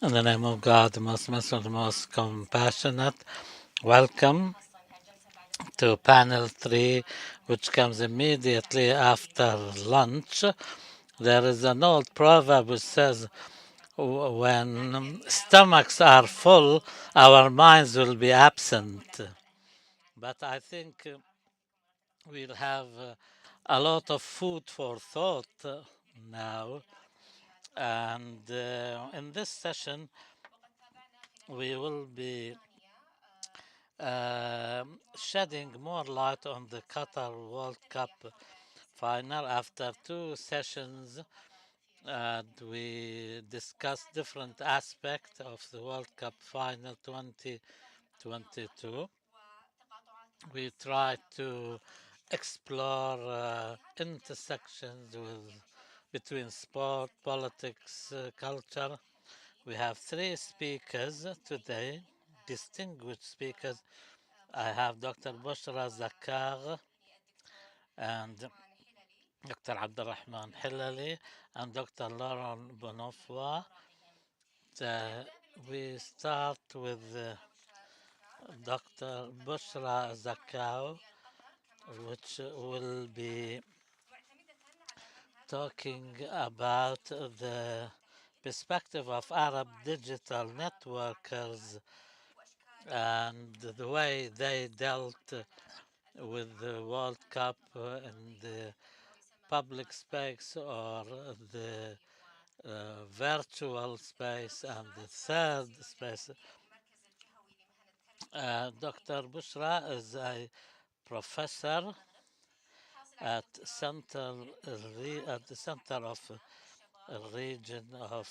In the name of God, the most merciful, the most compassionate, welcome to panel 3, which comes immediately after lunch. There is an old proverb which says, when stomachs are full, our minds will be absent. But I think we'll have a lot of food for thought now. And in this session, we will be shedding more light on the Qatar World Cup final after two sessions. We discussed different aspects of the World Cup final 2022. We tried to explore intersections between sport, politics, culture. We have three speakers today, distinguished speakers. I have Dr. Bouchra Zagagh and Dr. Abdulrahman Helali and Dr. Laurent Bonnefoy. Uh, we start with Dr. Bouchra Zagagh, which will be talking about the perspective of Arab digital networkers and the way they dealt with the World Cup in the public space or the virtual space and the third space. Dr. Bushra is a professor at at the center of region of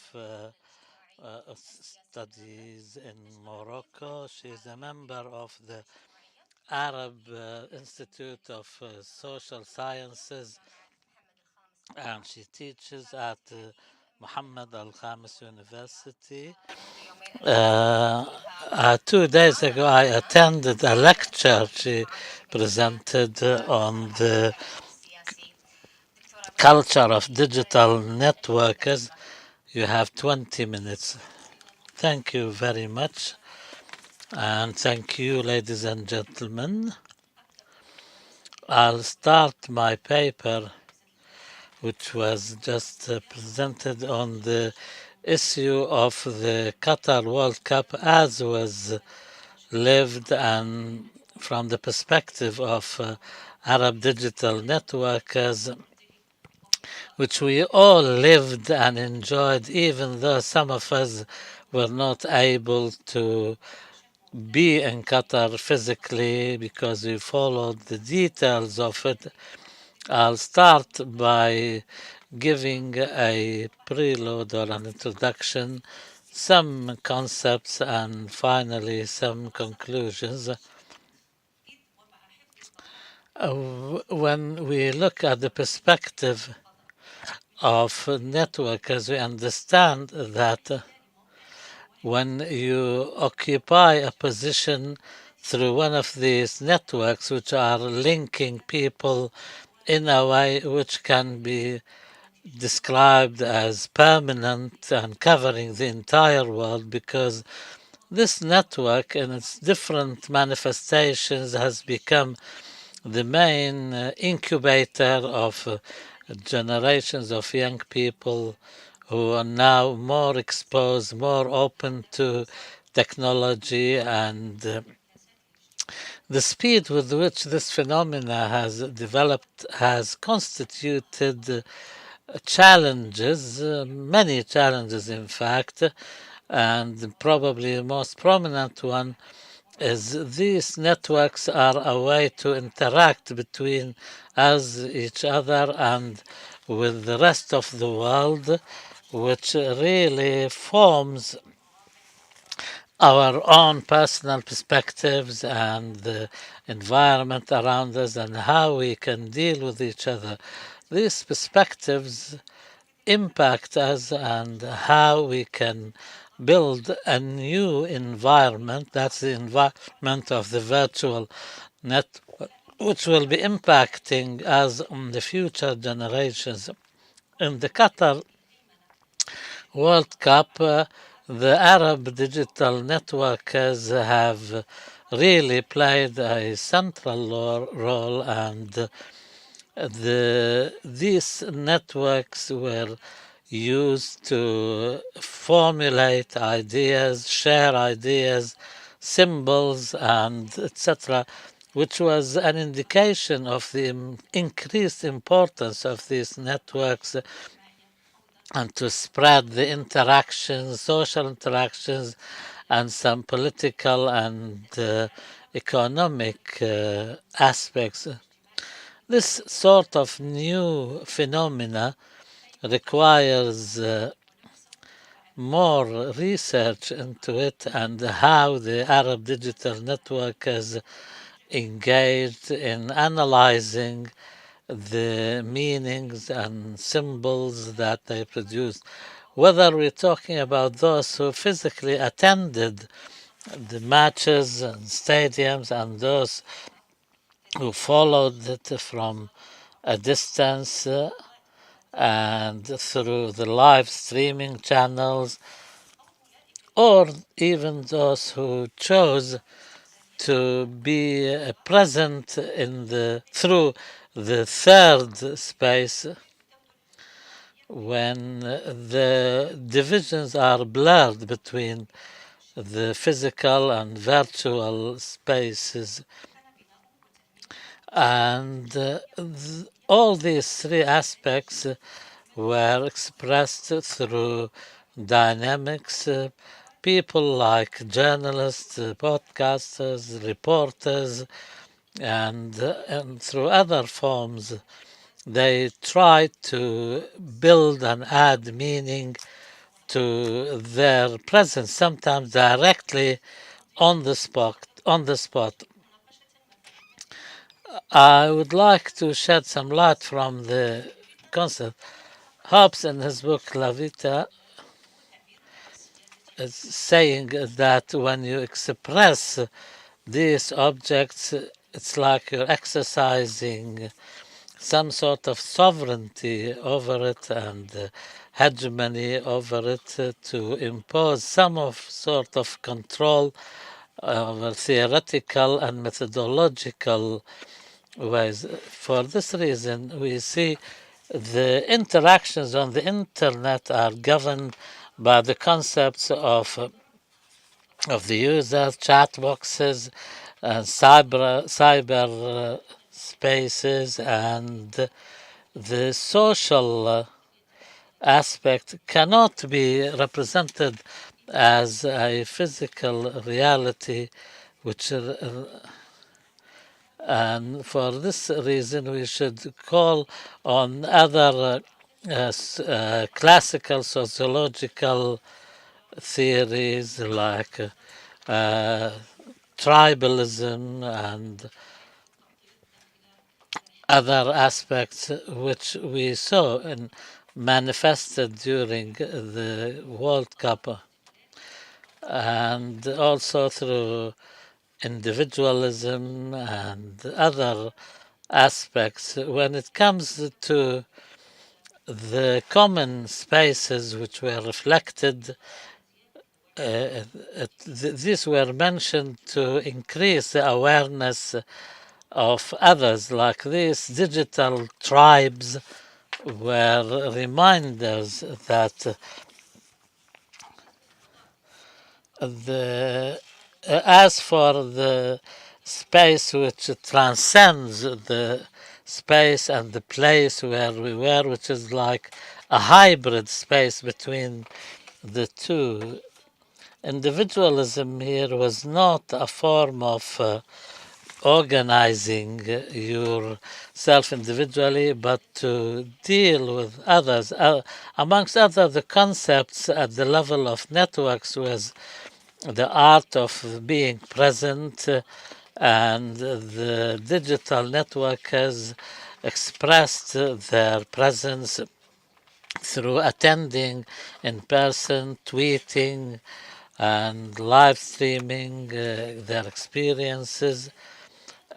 studies in Morocco. She is a member of the Arab Institute of Social Sciences, and she teaches at Muhammad Al Khamis University. 2 days ago, I attended a lecture she presented on the culture of digital networkers. You have 20 minutes. Thank you very much. And thank you, ladies and gentlemen. I'll start my paper, which was just presented on the issue of the Qatar World Cup as was lived and from the perspective of Arab digital networkers, which we all lived and enjoyed, even though some of us were not able to be in Qatar physically because we followed the details of it. I'll start by giving a prelude or an introduction, some concepts, and finally some conclusions. When we look at the perspective of networkers, we understand that when you occupy a position through one of these networks, which are linking people in a way which can be described as permanent and covering the entire world, because this network in its different manifestations has become the main incubator of generations of young people who are now more exposed, more open to technology, and the speed with which this phenomena has developed has constituted challenges, many challenges in fact, and probably the most prominent one is these networks are a way to interact between us, each other, and with the rest of the world, which really forms our own personal perspectives and the environment around us and how we can deal with each other. These perspectives impact us and how we can build a new environment. That's the environment of the virtual network, which will be impacting us on the future generations. In the Qatar World Cup, the Arab digital networks have really played a central role, and these networks were used to formulate ideas, share ideas, symbols, and etc., which was an indication of the increased importance of these networks and to spread the interactions, social interactions, and some political and economic aspects. This sort of new phenomena requires more research into it and how the Arab digital network has engaged in analyzing the meanings and symbols that they produce. Whether we're talking about those who physically attended the matches and stadiums and those who followed it from a distance and through the live streaming channels, or even those who chose to be present in the through the third space when the divisions are blurred between the physical and virtual spaces. And all these three aspects were expressed through dynamics. People like journalists, podcasters, reporters, and through other forms, they try to build and add meaning to their presence, sometimes directly on the spot. On the spot, I would like to shed some light from the concept. Hobbes, in his book La Vita, is saying that when you express these objects, it's like you're exercising some sort of sovereignty over it and hegemony over it to impose some of sort of control over theoretical and methodological ways. For this reason, we see the interactions on the internet are governed by the concepts of the user, chat boxes, cyber spaces, and the social aspect cannot be represented as a physical reality, which and for this reason we should call on other classical sociological theories like tribalism and other aspects which we saw and manifested during the World Cup and also through individualism and other aspects. When it comes to the common spaces which were reflected, these were mentioned to increase the awareness of others, like these digital tribes were reminders that the as for the space which transcends the space and the place where we were, which is like a hybrid space between the two. Individualism here was not a form of organizing yourself individually, but to deal with others. Amongst other, the concepts at the level of networks was the art of being present, and the digital network has expressed their presence through attending in person, tweeting, and live streaming their experiences.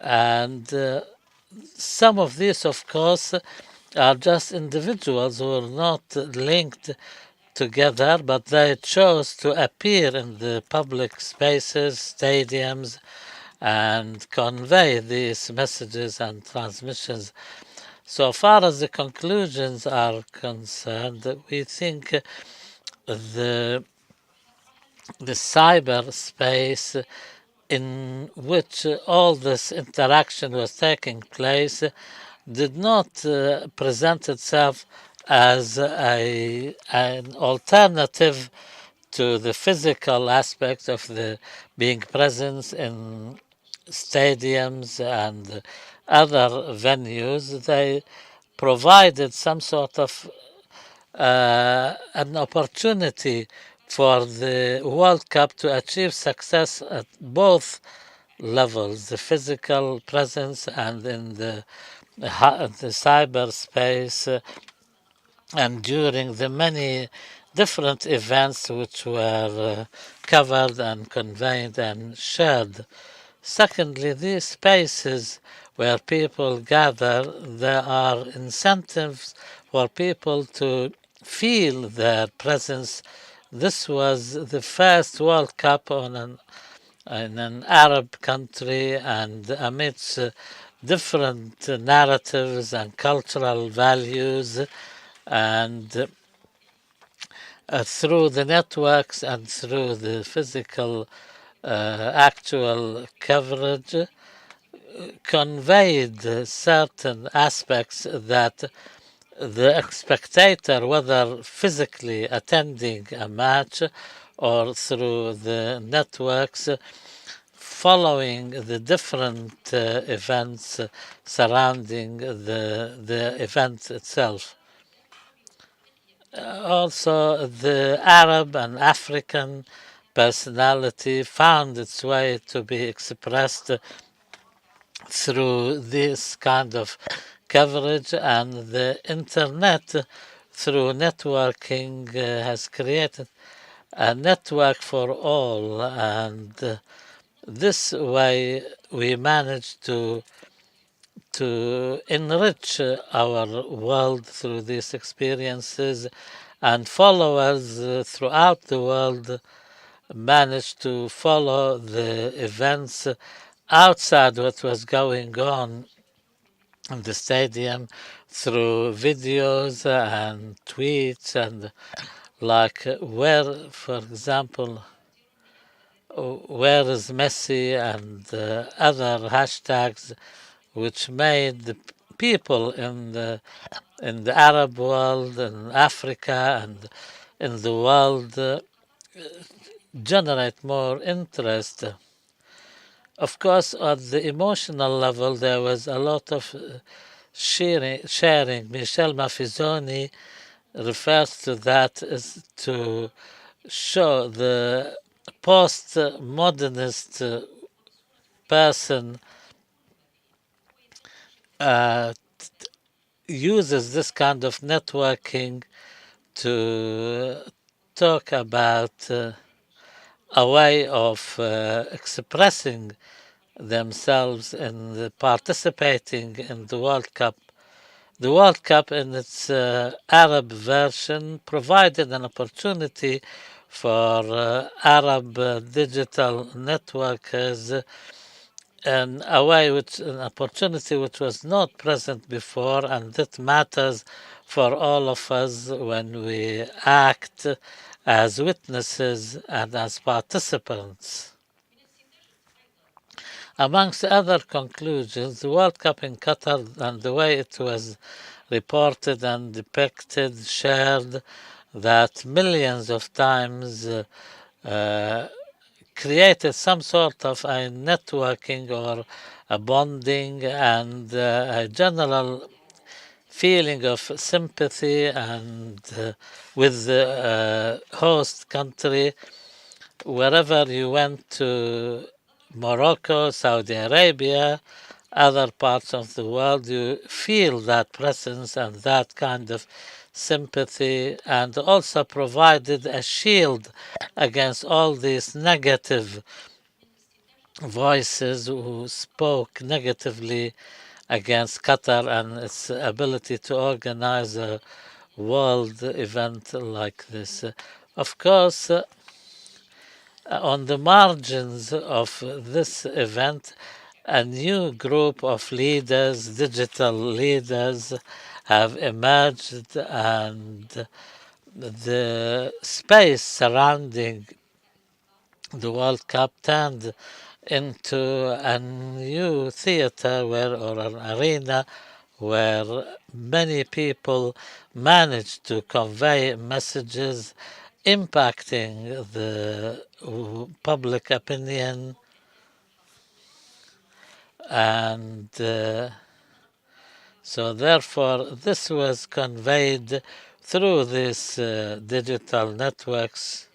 And some of these, of course, are just individuals who are not linked together, but they chose to appear in the public spaces, stadiums, and convey these messages and transmissions. So far as the conclusions are concerned, we think the cyberspace in which all this interaction was taking place did not present itself as an alternative to the physical aspect of the being present in stadiums and other venues. They provided some sort of an opportunity for the World Cup to achieve success at both levels, the physical presence and in the cyberspace, and during the many different events which were covered and conveyed and shared. Secondly, these spaces where people gather, there are incentives for people to feel their presence. This was the first World Cup in an Arab country, and amidst different narratives and cultural values, and through the networks and through the physical actual coverage, conveyed certain aspects that the spectator, whether physically attending a match or through the networks, following the different events surrounding the event itself. Also, the Arab and African personality found its way to be expressed through this kind of coverage, and the internet through networking has created a network for all, and this way we managed to enrich our world through these experiences, and followers throughout the world managed to follow the events outside what was going on in the stadium through videos and tweets, and like where, for example, where is Messi, and other hashtags which made the people in the Arab world, in Africa, and in the world generate more interest. Of course, at the emotional level, there was a lot of sharing. Michel Maffizoni refers to that as to show the post-modernist person uh, uses this kind of networking to talk about a way of expressing themselves in participating in the World Cup. The World Cup, in its Arab version, provided an opportunity for Arab digital networkers, and an opportunity which was not present before, and that matters for all of us when we act as witnesses and as participants. Amongst other conclusions, the World Cup in Qatar and the way it was reported and depicted shared that millions of times created some sort of a networking or a bonding and a general feeling of sympathy and with the host country. Wherever you went to Morocco, Saudi Arabia, other parts of the world, you feel that presence and that kind of sympathy, and also provided a shield against all these negative voices who spoke negatively against Qatar and its ability to organize a world event like this. Of course, on the margins of this event, a new group of leaders, digital leaders, have emerged, and the space surrounding the World Cup turned into a new theater or an arena where many people managed to convey messages impacting the public opinion, and so therefore this was conveyed through these digital networks.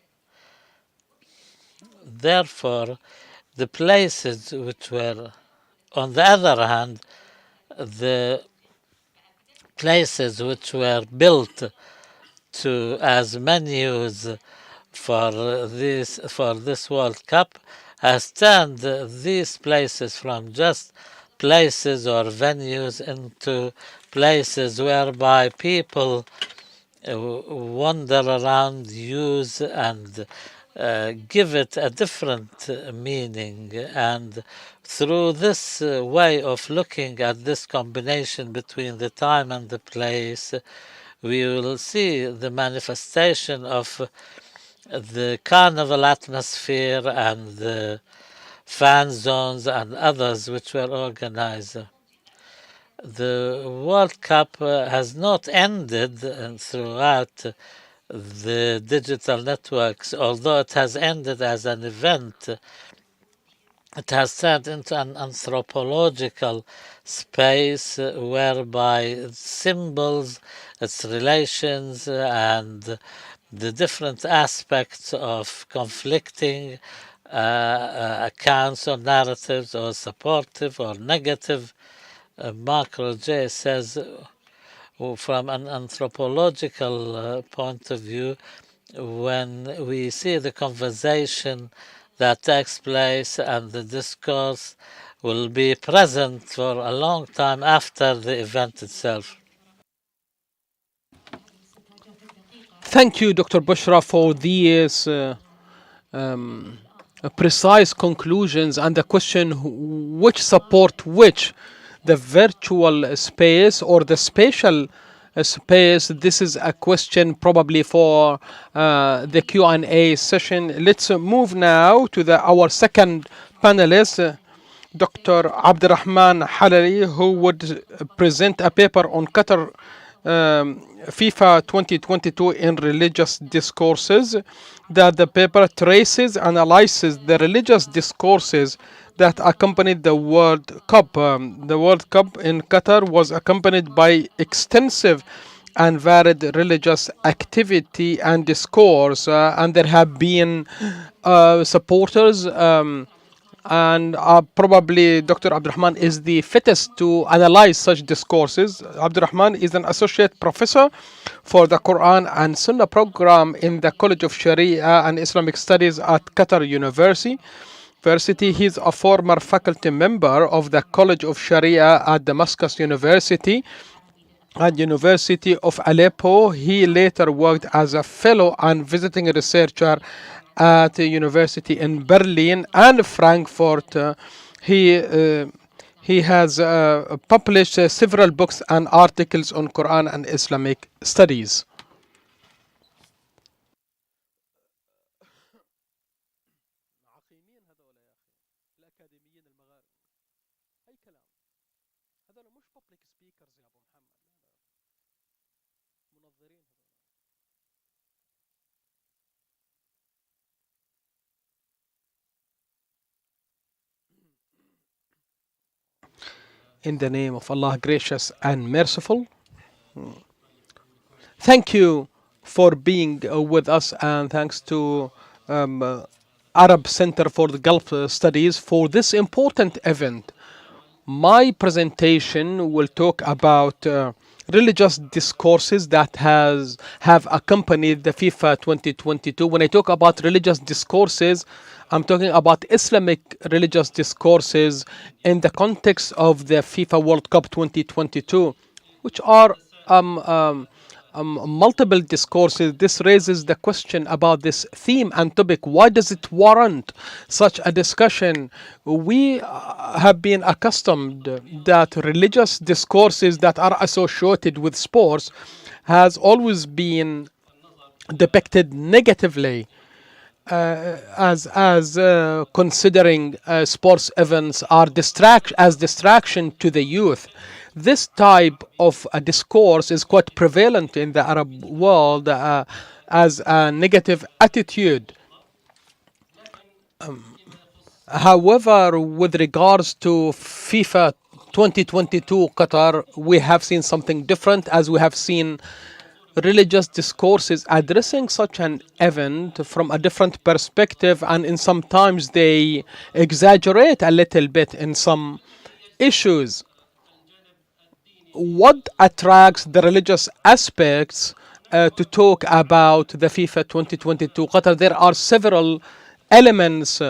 Therefore, the places which were, on the other hand, the places which were built to as venues for this World Cup has turned these places from just places or venues into places whereby people wander around, use, and give it a different meaning. And through this way of looking at this combination between the time and the place, we will see the manifestation of the carnival atmosphere and the fan zones and others which were organized. The World Cup has not ended throughout the digital networks, although it has ended as an event. It has turned into an anthropological space whereby symbols, its relations, and the different aspects of conflicting accounts or narratives, or supportive or negative. Macro J says, from an anthropological point of view, when we see the conversation that takes place and the discourse will be present for a long time after the event itself. Thank you, Dr. Bushra, for these precise conclusions and the question which support which, the virtual space or the spatial space. This is a question probably for the Q&A session. Let's move now to our second panelist, Dr. Abdulrahman Helali, who would present a paper on Qatar FIFA 2022 in religious discourses. That the paper traces, analyzes the religious discourses that accompanied the World Cup. The World Cup in Qatar was accompanied by extensive and varied religious activity and discourse, and there have been supporters. And probably Dr. Abdurrahman is the fittest to analyze such discourses. Abdurrahman is an associate professor for the Quran and Sunnah program in the College of Sharia and Islamic Studies at Qatar University. He's a former faculty member of the College of Sharia at Damascus University. At University of Aleppo, he later worked as a fellow and visiting researcher at a university in Berlin and Frankfurt. He he has published several books and articles on Quran and Islamic studies. In the name of Allah, gracious and merciful, thank you for being with us, and thanks to Arab Center for the Gulf Studies for this important event. My presentation will talk about religious discourses that have accompanied the FIFA 2022. When I talk about religious discourses, I'm talking about Islamic religious discourses in the context of the FIFA World Cup 2022, which are multiple discourses, this raises the question about this theme and topic. Why does it warrant such a discussion? We have been accustomed that religious discourses that are associated with sports has always been depicted negatively, as considering sports events are distraction to the youth. This type of discourse is quite prevalent in the Arab world as a negative attitude. However, with regards to FIFA 2022 Qatar, we have seen something different, as we have seen religious discourses addressing such an event from a different perspective, and in sometimes they exaggerate a little bit in some issues. What attracts the religious aspects to talk about the FIFA 2022 Qatar? There are several elements.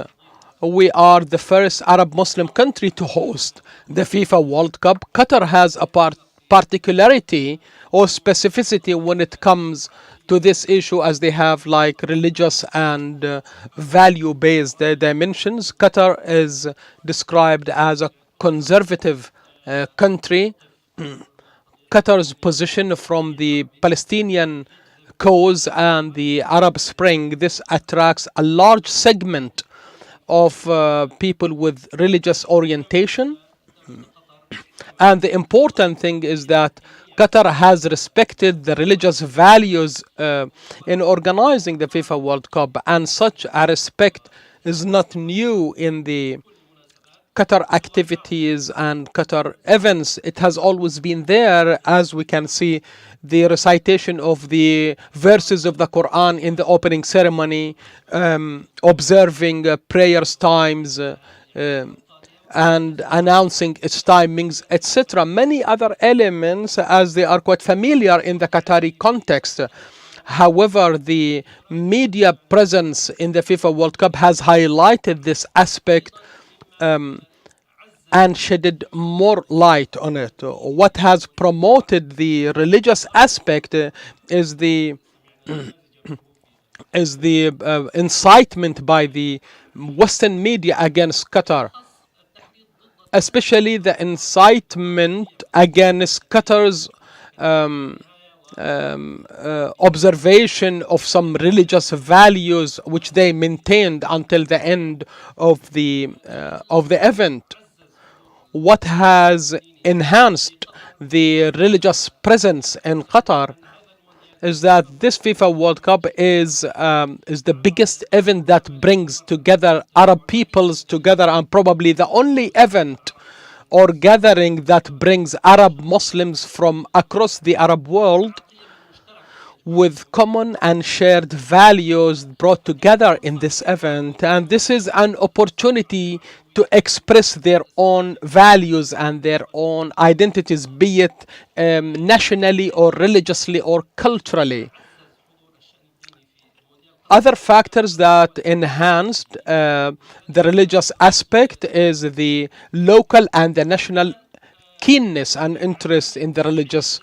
We are the first Arab Muslim country to host the FIFA World Cup. Qatar has a particularity or specificity when it comes to this issue, as they have like religious and value based dimensions. Qatar is described as a conservative country. Qatar's position from the Palestinian cause and the Arab Spring, this attracts a large segment of people with religious orientation. And the important thing is that Qatar has respected the religious values in organizing the FIFA World Cup, and such a respect is not new in the Qatar activities and Qatar events. It has always been there, as we can see the recitation of the verses of the Quran in the opening ceremony, observing prayers times, and announcing its timings, etc. Many other elements, as they are quite familiar in the Qatari context. However, the media presence in the FIFA World Cup has highlighted this aspect and shedded more light on it. What has promoted the religious aspect is the incitement by the Western media against Qatar, especially the incitement against Qatar's observation of some religious values which they maintained until the end of the event. What has enhanced the religious presence in Qatar is that this FIFA World Cup is the biggest event that brings together Arab peoples together, and probably the only event or gathering that brings Arab Muslims from across the Arab world with common and shared values brought together in this event. And this is an opportunity to express their own values and their own identities, be it nationally or religiously or culturally. Other factors that enhanced the religious aspect is the local and the national keenness and interest in the religious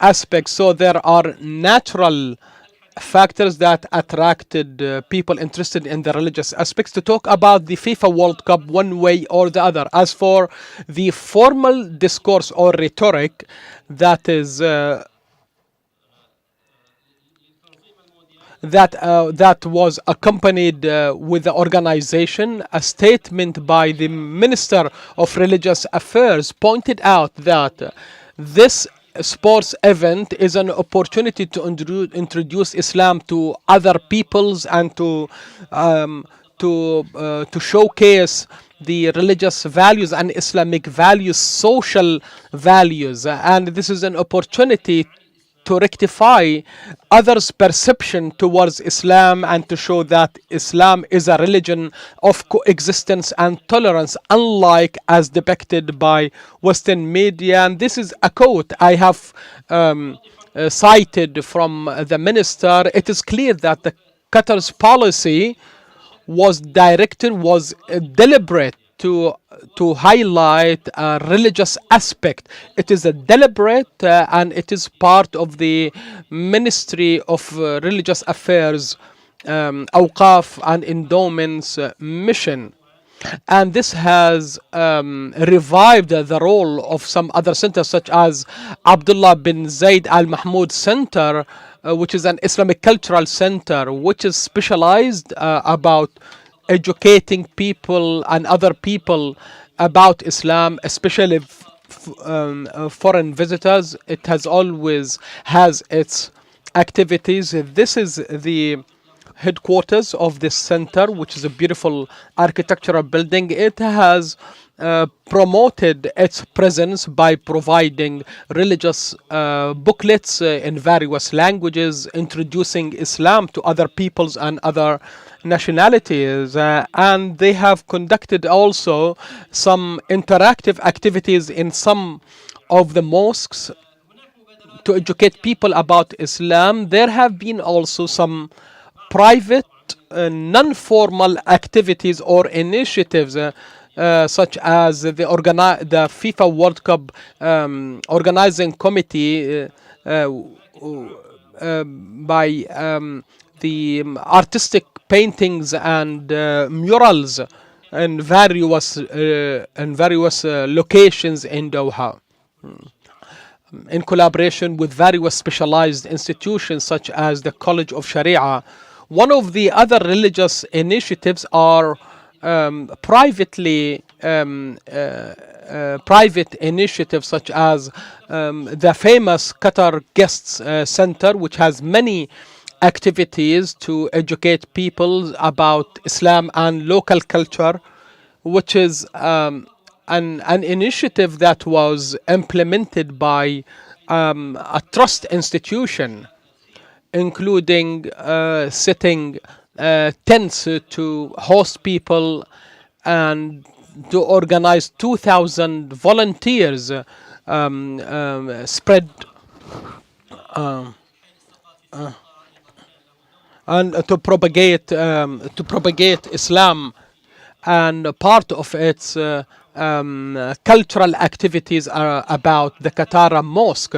aspect. So there are natural factors that attracted people interested in the religious aspects to talk about the FIFA World Cup one way or the other. As for the formal discourse or rhetoric that was accompanied with the organization, a statement by the Minister of Religious Affairs pointed out that this sports event is an opportunity to introduce Islam to other peoples and to showcase the religious values and Islamic values, social values, and this is an opportunity to rectify others' perception towards Islam and to show that Islam is a religion of coexistence and tolerance, unlike as depicted by Western media. And this is a quote I have cited from the minister. It is clear that the Qatar's policy was deliberate to highlight a religious aspect. It is a deliberate and it is part of the Ministry of Religious Affairs, Awqaf and Endowments mission. And this has revived the role of some other centers, such as Abdullah bin Zayd Al Mahmoud Center, which is an Islamic cultural center, which is specialized about educating people and other people about Islam, especially foreign visitors. It has always has its activities. This is the headquarters of this center, which is a beautiful architectural building. It has promoted its presence by providing religious booklets in various languages, introducing Islam to other peoples and other nationalities. And they have conducted also some interactive activities in some of the mosques to educate people about Islam. There have been also some private, non-formal activities or initiatives, such as the FIFA World Cup organizing committee by the artistic paintings and murals in various locations in Doha, in collaboration with various specialized institutions such as the College of Sharia. One of the other religious initiatives are private initiatives such as the famous Qatar Guests Center, which has many activities to educate people about Islam and local culture, which is an initiative that was implemented by a trust institution, including setting tents to host people and to organize 2,000 volunteers spread and to propagate Islam, and part of its cultural activities are about the Qatar Mosque.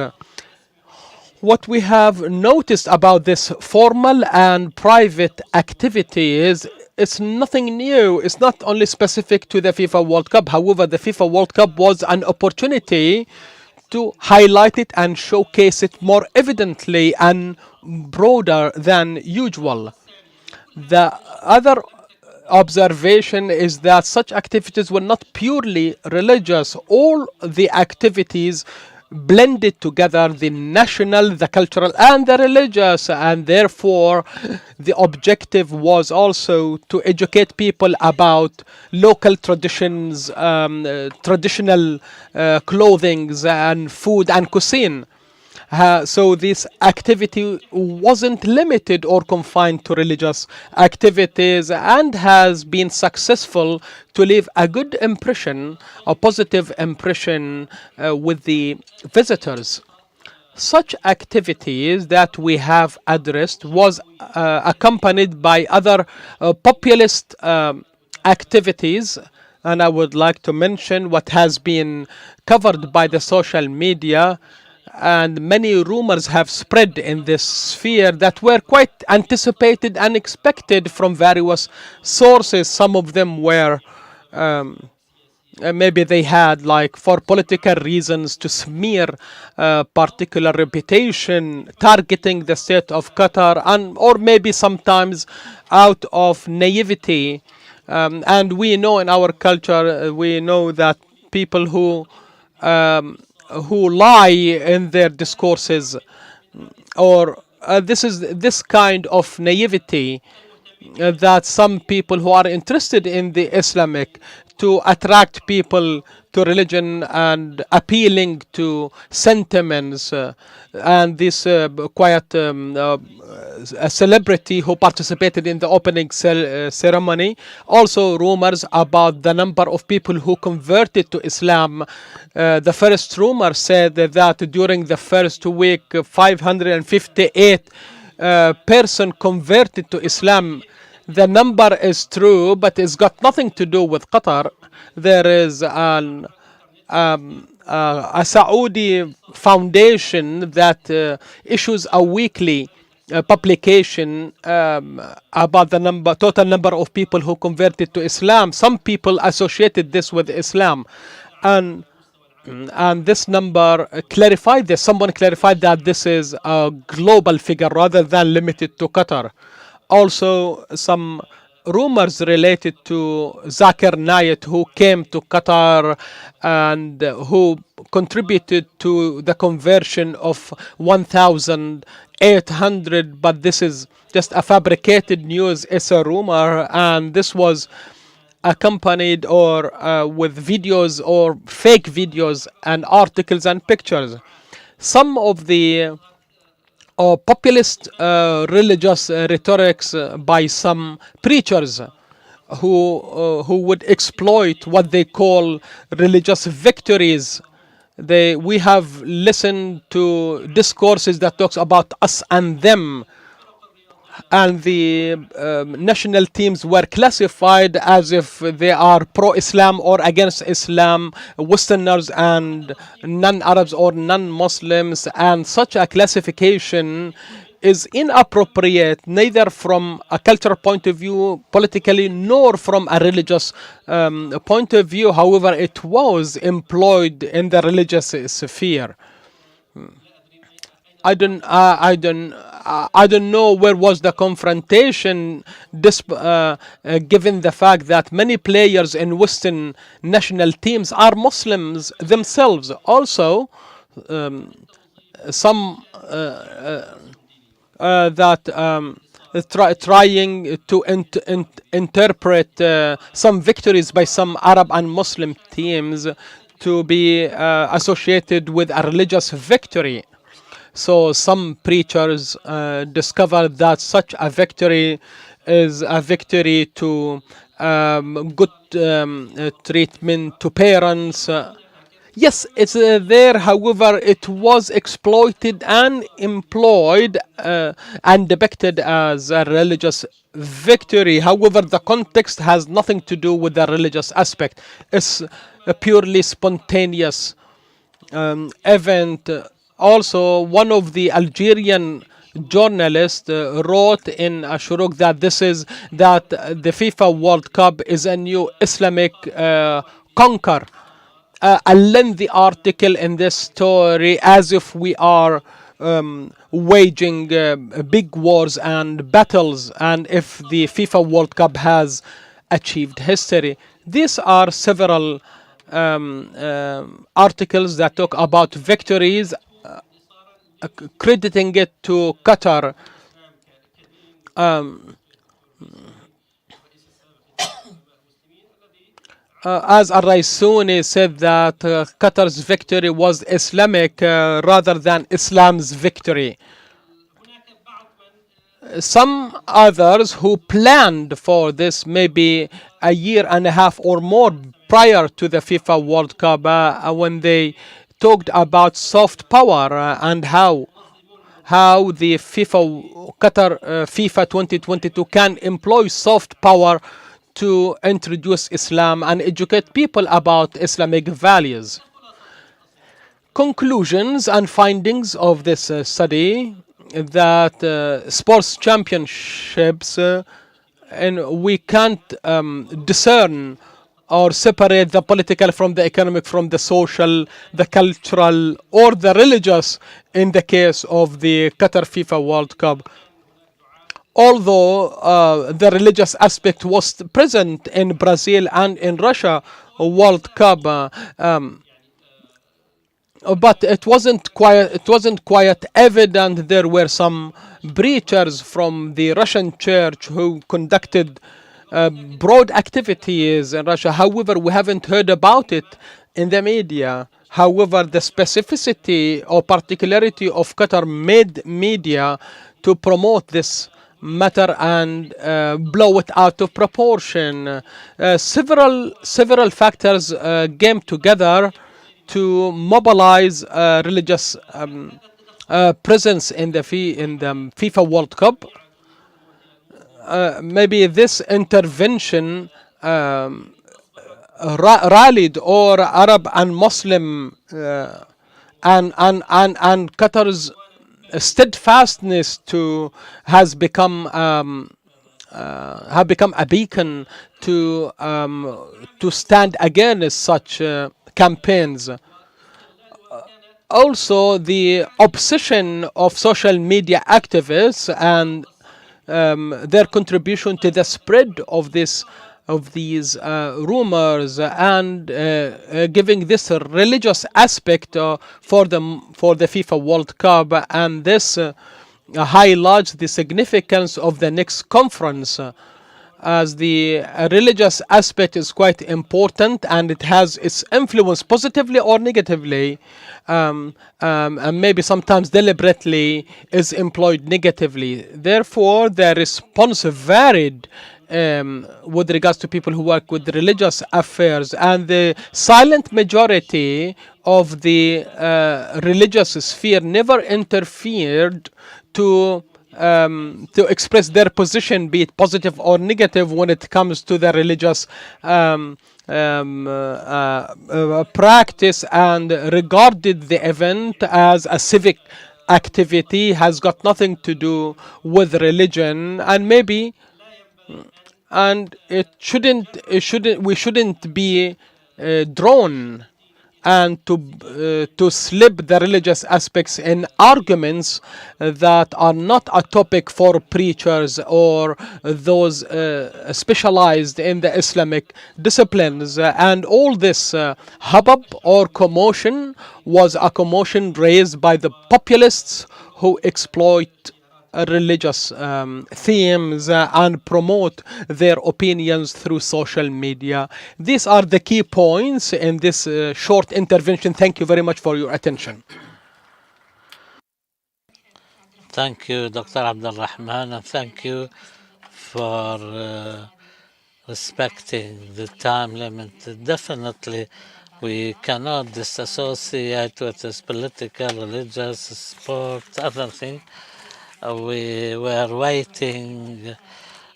What we have noticed about this formal and private activity is it's nothing new. It's not only specific to the FIFA World Cup. However, the FIFA World Cup was an opportunity to highlight it and showcase it more evidently and broader than usual. The other observation is that such activities were not purely religious. All the activities blended together the national, the cultural, and the religious, and therefore the objective was also to educate people about local traditions, traditional clothings and food and cuisine. So this activity wasn't limited or confined to religious activities and has been successful to leave a good impression, a positive impression with the visitors. Such activities that we have addressed was accompanied by other populist activities, and I would like to mention what has been covered by the social media, and many rumors have spread in this sphere that were quite anticipated and expected from various sources. Some of them were maybe they had, like, for political reasons, to smear particular reputation, targeting the state of Qatar, and or maybe sometimes out of naivety. And we know in our culture, we know that people who lie in their discourses, or this kind of naivety that some people who are interested in the Islamic to attract people to religion and appealing to sentiments, and this quiet a celebrity who participated in the opening ceremony. Also rumors about the number of people who converted to Islam. The first rumor said that during the first week 558 person converted to Islam the number is true, but it's got nothing to do with Qatar. There is a Saudi foundation that issues a weekly publication about the total number of people who converted to Islam. Some people associated this with Islam, and this number clarified this. Someone clarified that this is a global figure rather than limited to Qatar. Also, some rumors related to Zakir Naik, who came to Qatar and who contributed to the conversion of 1,800, but this is just a fabricated news. It's a rumor, and this was accompanied or with videos or fake videos and articles and pictures. Some of the populist religious rhetorics by some preachers who would exploit what they call religious victories. We have listened to discourses that talks about us and them, and the national teams were classified as if they are pro-Islam or against Islam, Westerners and non-Arabs or non-Muslims, and such a classification is inappropriate neither from a cultural point of view, politically, nor from a religious point of view. However, it was employed in the religious sphere. I don't know where was the confrontation, given the fact that many players in Western national teams are Muslims themselves. Also, some that trying to interpret some victories by some Arab and Muslim teams to be associated with a religious victory. So some preachers discovered that such a victory is a victory to good treatment to parents. Yes, it's there. However, it was exploited and employed and depicted as a religious victory. However, the context has nothing to do with the religious aspect. It's a purely spontaneous event. Also, one of the Algerian journalists wrote in Ashuruk that the FIFA World Cup is a new Islamic conquer. A lengthy article in this story, as if we are waging big wars and battles, and if the FIFA World Cup has achieved history. These are several articles that talk about victories, crediting it to Qatar. As Al-Raisuni said that Qatar's victory was Islamic rather than Islam's victory. Some others who planned for this maybe a year and a half or more prior to the FIFA World Cup, when they talked about soft power and how the FIFA 2022 can employ soft power to introduce Islam and educate people about Islamic values. Conclusions and findings of this study that sports championships and we can't discern or separate the political from the economic, from the social, the cultural, or the religious in the case of the Qatar FIFA World Cup. Although the religious aspect was present in Brazil and in Russia World Cup, but it wasn't quite evident. There were some preachers from the Russian church who conducted broad activities in Russia. However, we haven't heard about it in the media. However, the specificity or particularity of Qatar made media to promote this matter and blow it out of proportion. Several factors came together to mobilize religious presence in the FIFA World Cup. maybe this intervention rallied or Arab and Muslim and Qatar's steadfastness to has become have become a beacon to stand against such campaigns. Also, the obsession of social media activists and their contribution to the spread of this of these rumors and giving this religious aspect for the FIFA World Cup, and this highlights the significance of the next conference, as the religious aspect is quite important and it has its influence positively or negatively, and maybe sometimes deliberately is employed negatively. Therefore, the response varied with regards to people who work with religious affairs, and the silent majority of the religious sphere never interfered to express their position, be it positive or negative, when it comes to the religious practice, and regarded the event as a civic activity, has got nothing to do with religion, and maybe and we shouldn't be drawn and to slip the religious aspects in arguments that are not a topic for preachers or those specialized in the Islamic disciplines. And all this hubbub or commotion was a commotion raised by the populists who exploit religious themes and promote their opinions through social media. These are the key points in this short intervention. Thank you very much for your attention. Thank you, Dr. Abdulrahman, and thank you for respecting the time limit. Definitely, we cannot disassociate with this political, religious, sport, other thing. We were waiting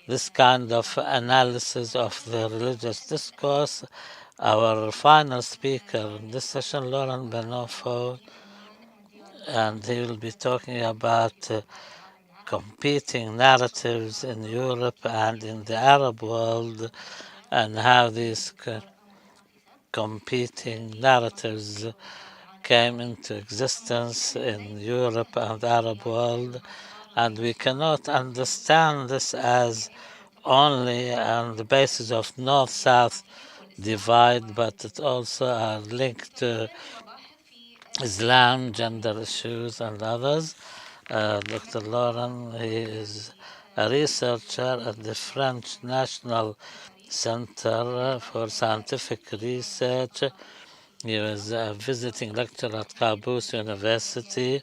this kind of analysis of the religious discourse. Our final speaker in this session, Laurent Bonnefoy, and he will be talking about competing narratives in Europe and in the Arab world, and how these competing narratives came into existence in Europe and the Arab world. And we cannot understand this as only on the basis of north-south divide, but it also are linked to Islam, gender issues, and others. Dr. Laurent, he is a researcher at the French National Center for Scientific Research. He was a visiting lecturer at Qaboos University,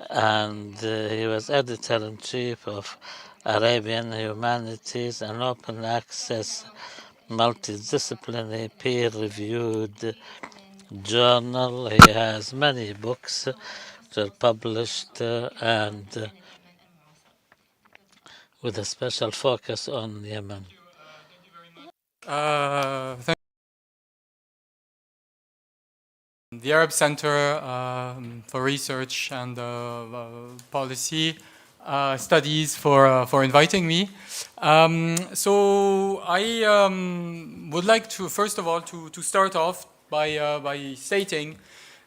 and he was editor-in-chief of Arabian Humanities, an open access, multidisciplinary, peer-reviewed journal. He has many books that are published and with a special focus on Yemen. Thank the Arab Center for Research and Policy Studies for inviting me. So I would like to, first of all, to start off by stating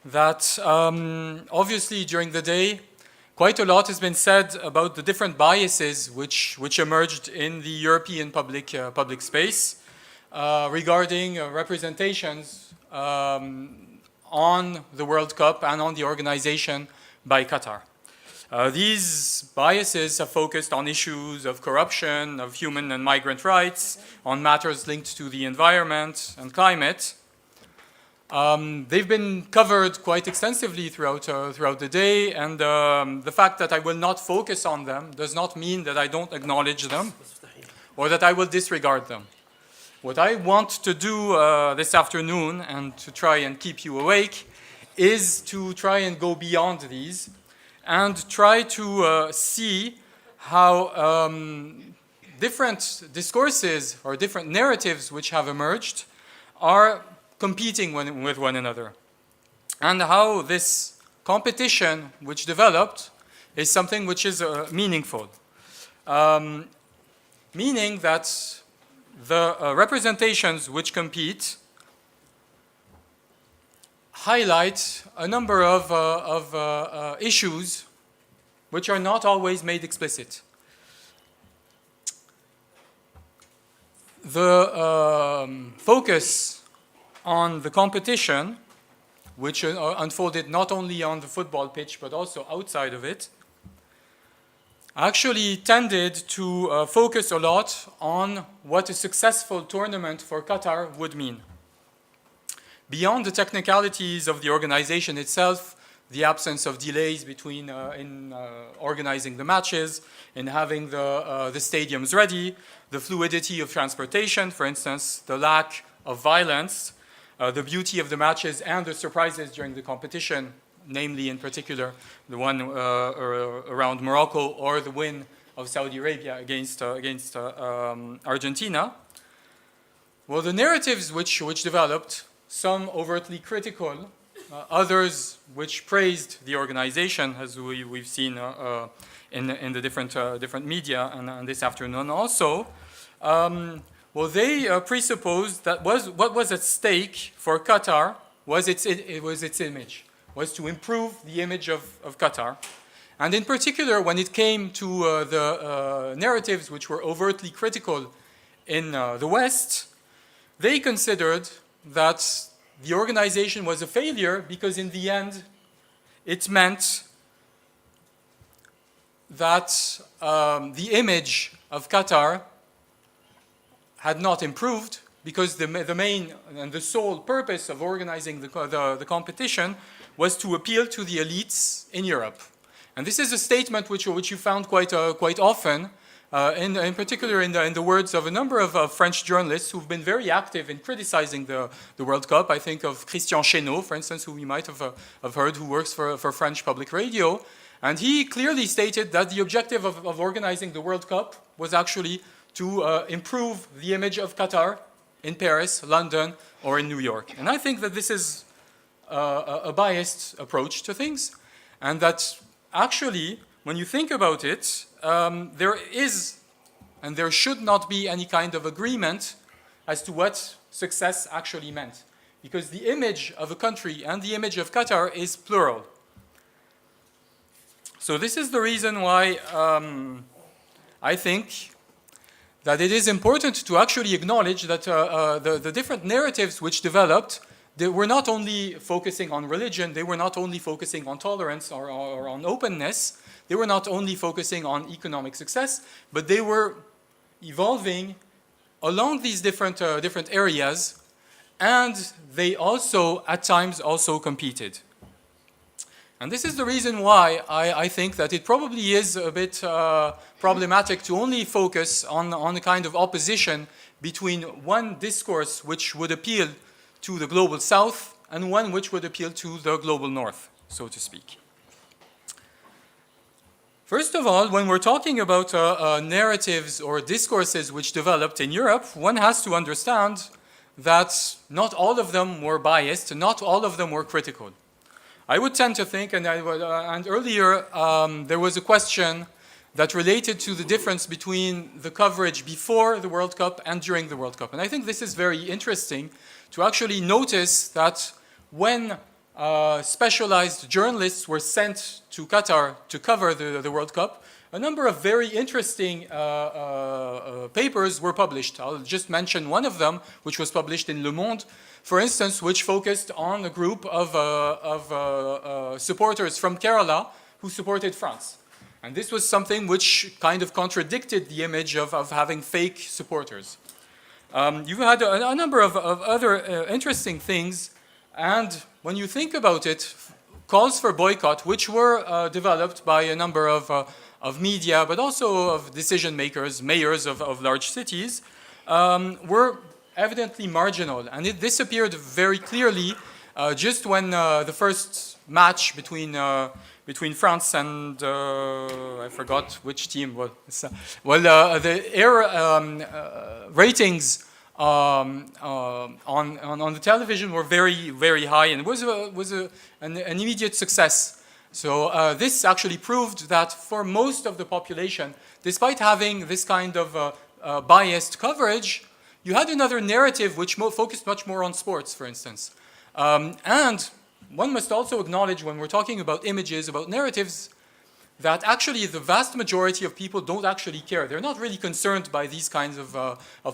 that obviously during the day, quite a lot has been said about the different biases which emerged in the European public space regarding representations on the World Cup and on the organization by Qatar. These biases have focused on issues of corruption, of human and migrant rights, on matters linked to the environment and climate. They've been covered quite extensively throughout the day, and the fact that I will not focus on them does not mean that I don't acknowledge them or that I will disregard them. What I want to do this afternoon, and to try and keep you awake, is to try and go beyond these and try to see how different discourses or different narratives which have emerged are competing with one another. And how this competition which developed is something which is meaningful. Meaning that the representations which compete highlight a number of issues which are not always made explicit. The focus on the competition, which unfolded not only on the football pitch but also outside of it, actually tended to focus a lot on what a successful tournament for Qatar would mean. Beyond the technicalities of the organization itself, the absence of delays between in organizing the matches, in having the stadiums ready, the fluidity of transportation, for instance, the lack of violence, the beauty of the matches and the surprises during the competition, namely in particular the one around Morocco or the win of Saudi Arabia against Argentina. Well, the narratives which developed, some overtly critical, others which praised the organization, as we've seen in the different media and this afternoon also. Well, they presupposed that what was at stake for Qatar was its image, was to improve the image of Qatar. And in particular, when it came to the narratives which were overtly critical in the West, they considered that the organization was a failure because in the end it meant that the image of Qatar had not improved because the main and the sole purpose of organizing the competition was to appeal to the elites in Europe. And this is a statement which you found quite often, in particular in the words of a number of French journalists who've been very active in criticizing the World Cup. I think of Christian Chesneau, for instance, who you might have heard, who works for French public radio. And he clearly stated that the objective of organizing the World Cup was actually to improve the image of Qatar in Paris, London, or in New York. And I think that this is a biased approach to things, and that actually, when you think about it, there is and there should not be any kind of agreement as to what success actually meant, because the image of a country and the image of Qatar is plural. So this is the reason why I think that it is important to actually acknowledge that the different narratives which developed, they were not only focusing on religion, they were not only focusing on tolerance or on openness, they were not only focusing on economic success, but they were evolving along these different areas, and they also, at times, also competed. And this is the reason why I think that it probably is a bit problematic to only focus on a kind of opposition between one discourse which would appeal to the global south and one which would appeal to the global north, so to speak. First of all, when we're talking about narratives or discourses which developed in Europe, one has to understand that not all of them were biased, not all of them were critical. I would tend to think, and earlier there was a question that related to the difference between the coverage before the World Cup and during the World Cup. And I think this is very interesting to actually notice that when specialized journalists were sent to Qatar to cover the World Cup, a number of very interesting papers were published. I'll just mention one of them, which was published in Le Monde, for instance, which focused on a group of supporters from Kerala who supported France. And this was something which kind of contradicted the image of having fake supporters. You've had a number of other interesting things, and when you think about it, calls for boycott, which were developed by a number of media, but also of decision makers, mayors of large cities, were evidently marginal. And it disappeared very clearly just when the first match between between France and I forgot which team. The air ratings on the television were very, very high, and it was an immediate success. So this actually proved that for most of the population, despite having this kind of biased coverage, you had another narrative which focused much more on sports, for instance. And one must also acknowledge, when we're talking about images, about narratives, that actually the vast majority of people don't actually care. They're not really concerned by these kinds of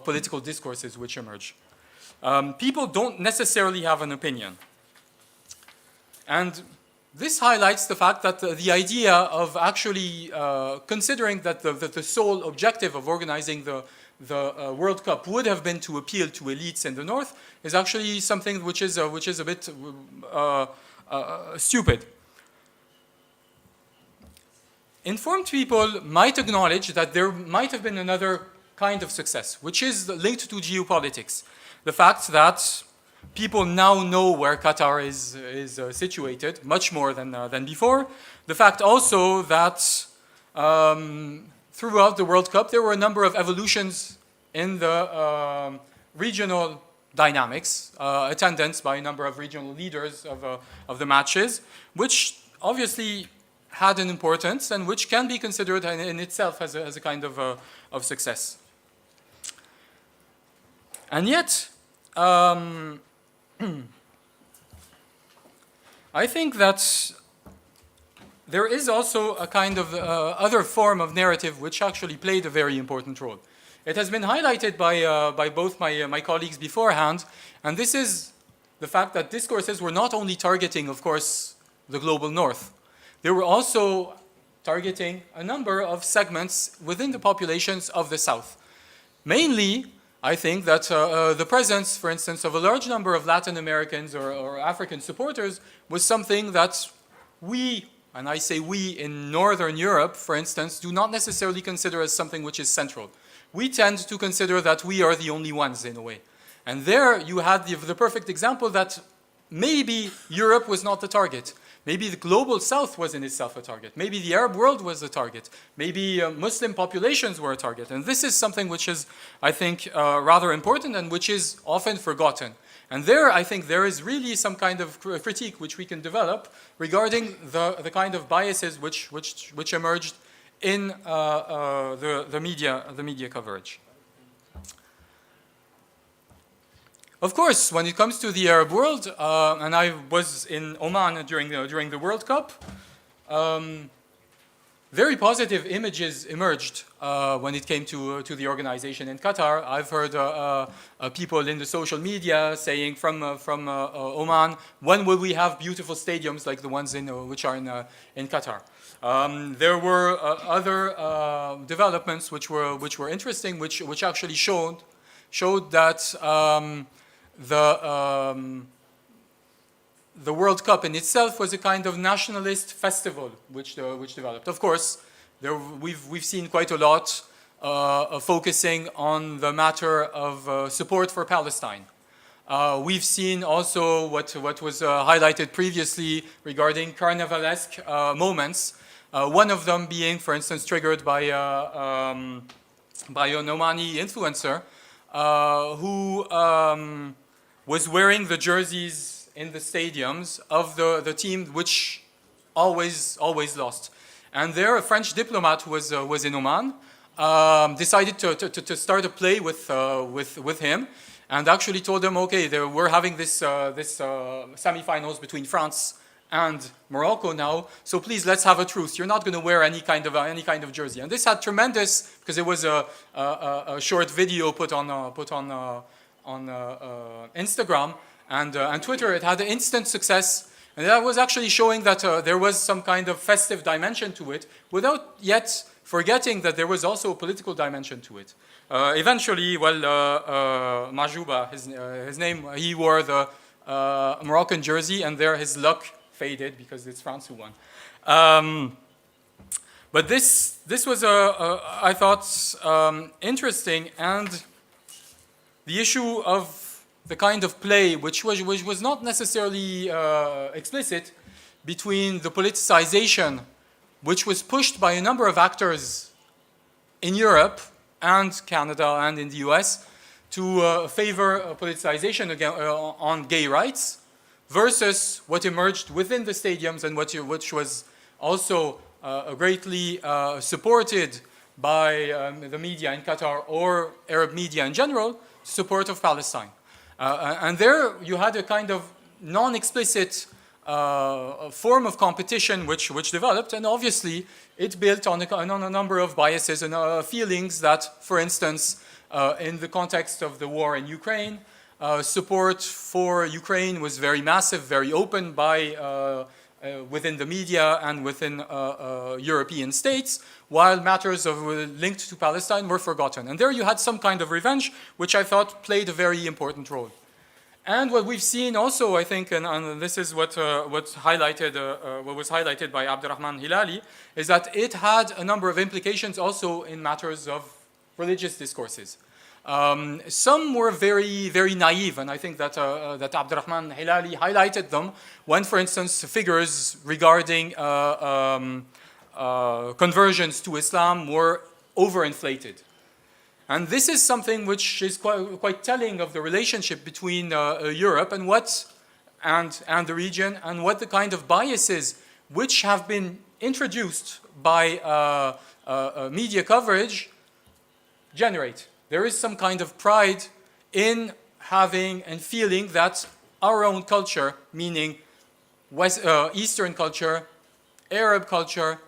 political discourses which emerge. People don't necessarily have an opinion. And this highlights the fact that the idea of actually considering that the sole objective of organizing the World Cup would have been to appeal to elites in the North is actually something which is a bit stupid. Informed people might acknowledge that there might have been another kind of success, which is linked to geopolitics. The fact that people now know where Qatar is situated, much more than before. The fact also that throughout the World Cup, there were a number of evolutions in the regional dynamics, attendance by a number of regional leaders of the matches, which obviously had an importance and which can be considered in itself as a kind of success. And yet, I think that there is also a kind of other form of narrative which actually played a very important role. It has been highlighted by both my colleagues beforehand, and this is the fact that discourses were not only targeting, of course, the global North. They were also targeting a number of segments within the populations of the South. Mainly, I think that the presence, for instance, of a large number of Latin Americans or African supporters was something that we, and I say we in Northern Europe, for instance, do not necessarily consider as something which is central. We tend to consider that we are the only ones in a way. And there you had the perfect example that maybe Europe was not the target. Maybe the global South was in itself a target. Maybe the Arab world was a target. Maybe Muslim populations were a target. And this is something which is, I think, rather important and which is often forgotten. And there, I think, there is really some kind of critique which we can develop regarding the kind of biases which emerged in the media coverage. Of course, when it comes to the Arab world, and I was in Oman during the World Cup, very positive images emerged when it came to the organization in Qatar. I've heard people in the social media saying from Oman, when will we have beautiful stadiums like the ones which are in Qatar? There were other developments which were interesting, which actually showed that the World Cup in itself was a kind of nationalist festival which developed. Of course, we've seen quite a lot focusing on the matter of support for Palestine. We've seen also what was highlighted previously regarding carnivalesque moments. One of them being, for instance, triggered by an Omani influencer who was wearing the jerseys in the stadiums of the team which always lost. And there, a French diplomat who was in Oman decided to start a play with him, and actually told him, okay, we're having this semifinals between France and Morocco now, so please let's have a truce. You're not going to wear any kind of jersey. And this had tremendous, because it was a short video put on Instagram and Twitter. It had an instant success, and that was actually showing that there was some kind of festive dimension to it, without yet forgetting that there was also a political dimension to it. Eventually, Majouba, his name, he wore the Moroccan jersey, and there his luck faded because it's France who won. But this was, I thought, interesting, and the issue of the kind of play, which was not necessarily explicit, between the politicization, which was pushed by a number of actors in Europe and Canada and in the US to favor politicization on gay rights, versus what emerged within the stadiums and which was also greatly supported by the media in Qatar or Arab media in general, support of Palestine. And there you had a kind of non-explicit form of competition which developed, and obviously it built on a number of biases and feelings that, for instance, in the context of the war in Ukraine, support for Ukraine was very massive, very open by within the media and within European states, while matters linked to Palestine were forgotten. And there you had some kind of revenge, which I thought played a very important role. And what we've seen also, I think, and this is what was highlighted by Abdulrahman Helali, is that it had a number of implications also in matters of religious discourses. Some were very, very naive, and I think that Abdulrahman Helali highlighted them when, for instance, figures regarding conversions to Islam were overinflated. And this is something which is quite telling of the relationship between Europe and the region, and what the kind of biases which have been introduced by media coverage generate. There is some kind of pride in having and feeling that our own culture, meaning Eastern culture, Arab culture,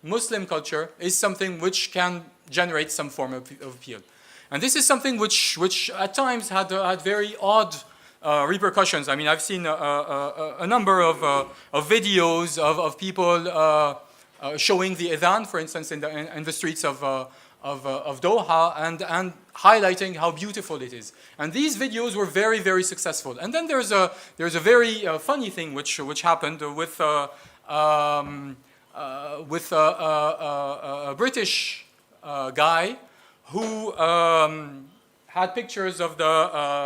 Muslim culture, is something which can generate some form of appeal. And this is something which at times had very odd repercussions. I mean, I've seen a number of videos of people showing the adhan, for instance, in the streets of Doha, and highlighting how beautiful it is. And these videos were very, very successful. And then there's a very funny thing which happened with a British guy who had pictures of the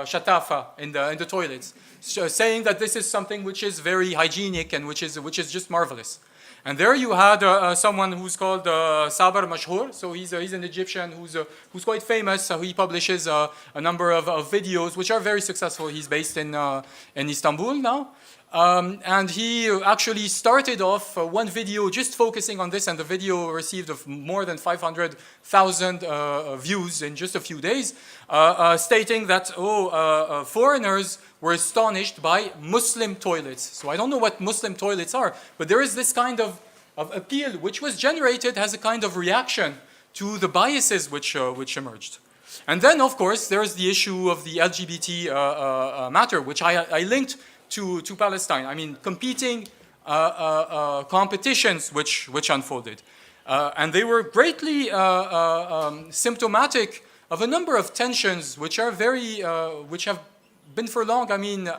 shatafa in the toilets, saying that this is something which is very hygienic and which is just marvelous. And there you had someone who's called Sabar Mashhour. So he's an Egyptian who's quite famous. He publishes a number of videos which are very successful. He's based in Istanbul now. And he actually started off one video just focusing on this, and the video received more than 500,000 views in just a few days, stating that, foreigners were astonished by Muslim toilets. So I don't know what Muslim toilets are, but there is this kind of appeal which was generated as a kind of reaction to the biases which emerged. And then, of course, there's the issue of the LGBT matter, which I linked to Palestine. I mean, competing competitions which unfolded. And they were greatly symptomatic of a number of tensions which are which have been for long,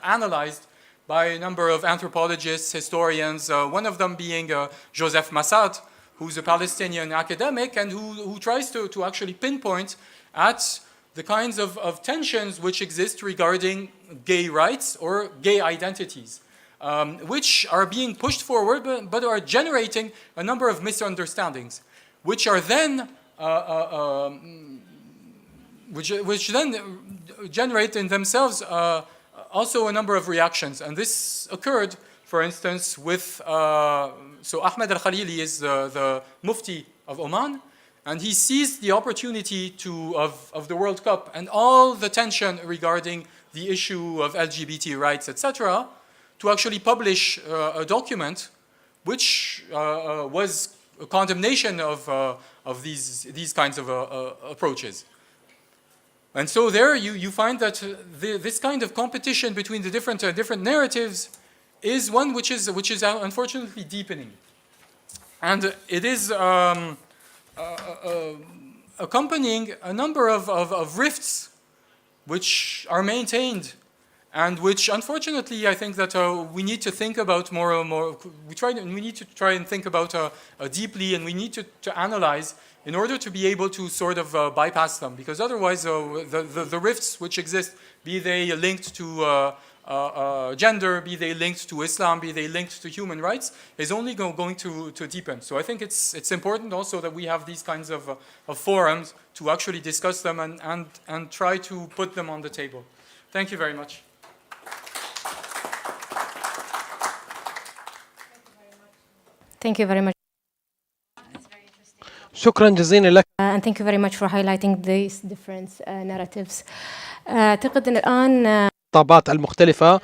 analyzed by a number of anthropologists, historians, one of them being Joseph Massad, who's a Palestinian academic and who tries to actually pinpoint at the kinds of tensions which exist regarding gay rights or gay identities, which are being pushed forward but are generating a number of misunderstandings, which are then which then generate in themselves also a number of reactions. And this occurred, for instance, with so Ahmed Al-Khalili is the Mufti of Oman, and he seized the opportunity of the World Cup and all the tension regarding the issue of LGBT rights, etc., to actually publish a document which was a condemnation of these kinds of approaches. And so there you find that this kind of competition between the different narratives is one which is unfortunately deepening, and it is accompanying a number of rifts which are maintained, and which unfortunately I think that we need to think about more. We need to try and think about deeply, and we need to analyze in order to be able to sort of bypass them, because otherwise the rifts which exist, be they linked to gender, be they linked to Islam, be they linked to human rights, is only going to deepen. So I think it's important also that we have these kinds of forums to actually discuss them and try to put them on the table. Thank you very much. Thank you very much. شكرا جزيلا لك. And thank you very much for highlighting these different narratives. أعتقد أن الآن الخطابات المختلفة.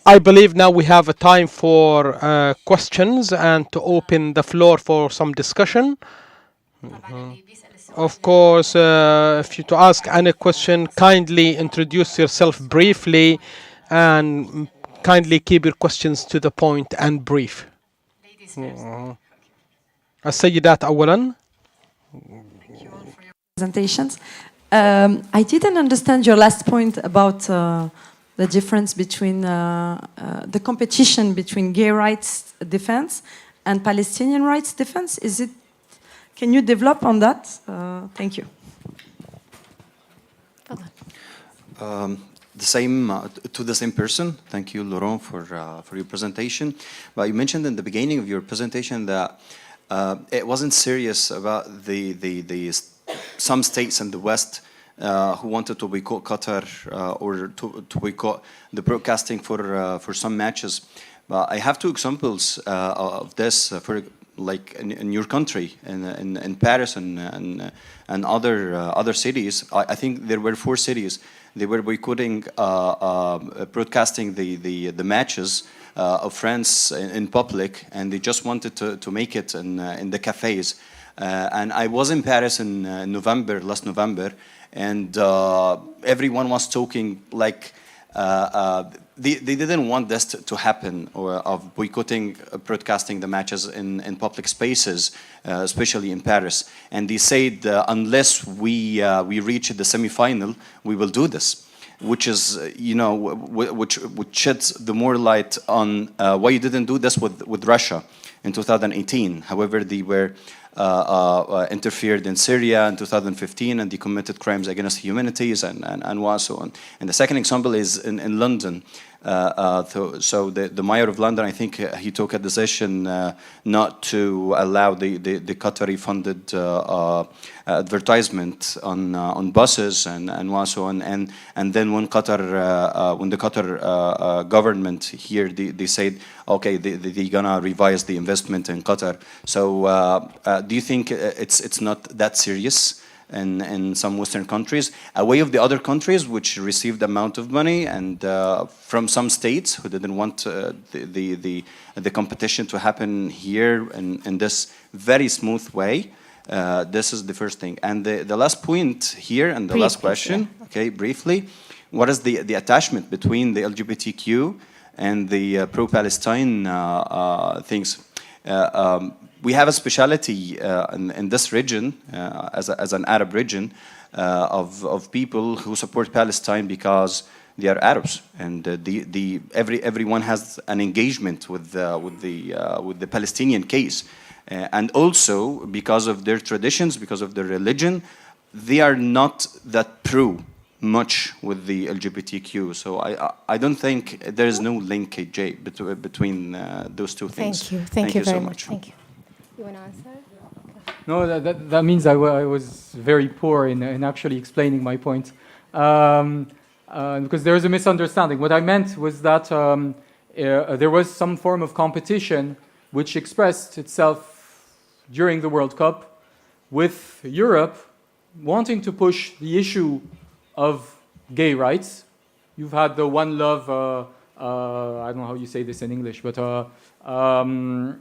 I believe now we have a time for questions and to open the floor for some discussion. Of course, if you to ask any question, kindly introduce yourself briefly and kindly keep your questions to the point and brief. السيدات أولا. Presentations. I didn't understand your last point about the difference between the competition between gay rights defense and Palestinian rights defense. Can you develop on that? Thank you. To the same person. Thank you, Laurent, for your presentation. But you mentioned in the beginning of your presentation that it wasn't serious about some states in the West who wanted to boycott Qatar or to boycott the broadcasting for some matches. But I have two examples of this for like in your country, in Paris and other cities. I think there were 4 cities. They were boycotting broadcasting the matches of France in public, and they just wanted to make it in the cafes. And I was in Paris in last November, and everyone was talking like they didn't want this to happen, or of boycotting broadcasting the matches in public spaces, especially in Paris. And they said unless we reach the semi-final, we will do this. Which is, which sheds the more light on why you didn't do this with Russia in 2018. However, they were interfered in Syria in 2015, and they committed crimes against humanities and so on. And the second example is in London. So the mayor of London, I think he took a decision not to allow the Qatari funded advertisement on buses and so on. And then when the Qatar government here, they said, okay, they're gonna revise the investment in Qatar. So do you think it's not that serious in some Western countries, away of the other countries which received amount of money, and from some states who didn't want the competition to happen here in this very smooth way? This is the first thing. And the last point here, and the last question, okay, briefly, what is the attachment between the LGBTQ and the pro-Palestine things? We have a speciality in this region, as an Arab region, of people who support Palestine because they are Arabs, and everyone has an engagement with the Palestinian case, and also because of their traditions, because of their religion, they are not that much with the LGBTQ. So I don't think there is no linkage between those two things. Thank you very much. Thank you. You want to answer? No, that means I was very poor in actually explaining my point. Because there is a misunderstanding. What I meant was that there was some form of competition which expressed itself during the World Cup, with Europe wanting to push the issue of gay rights. You've had the One Love, I don't know how you say this in English, but and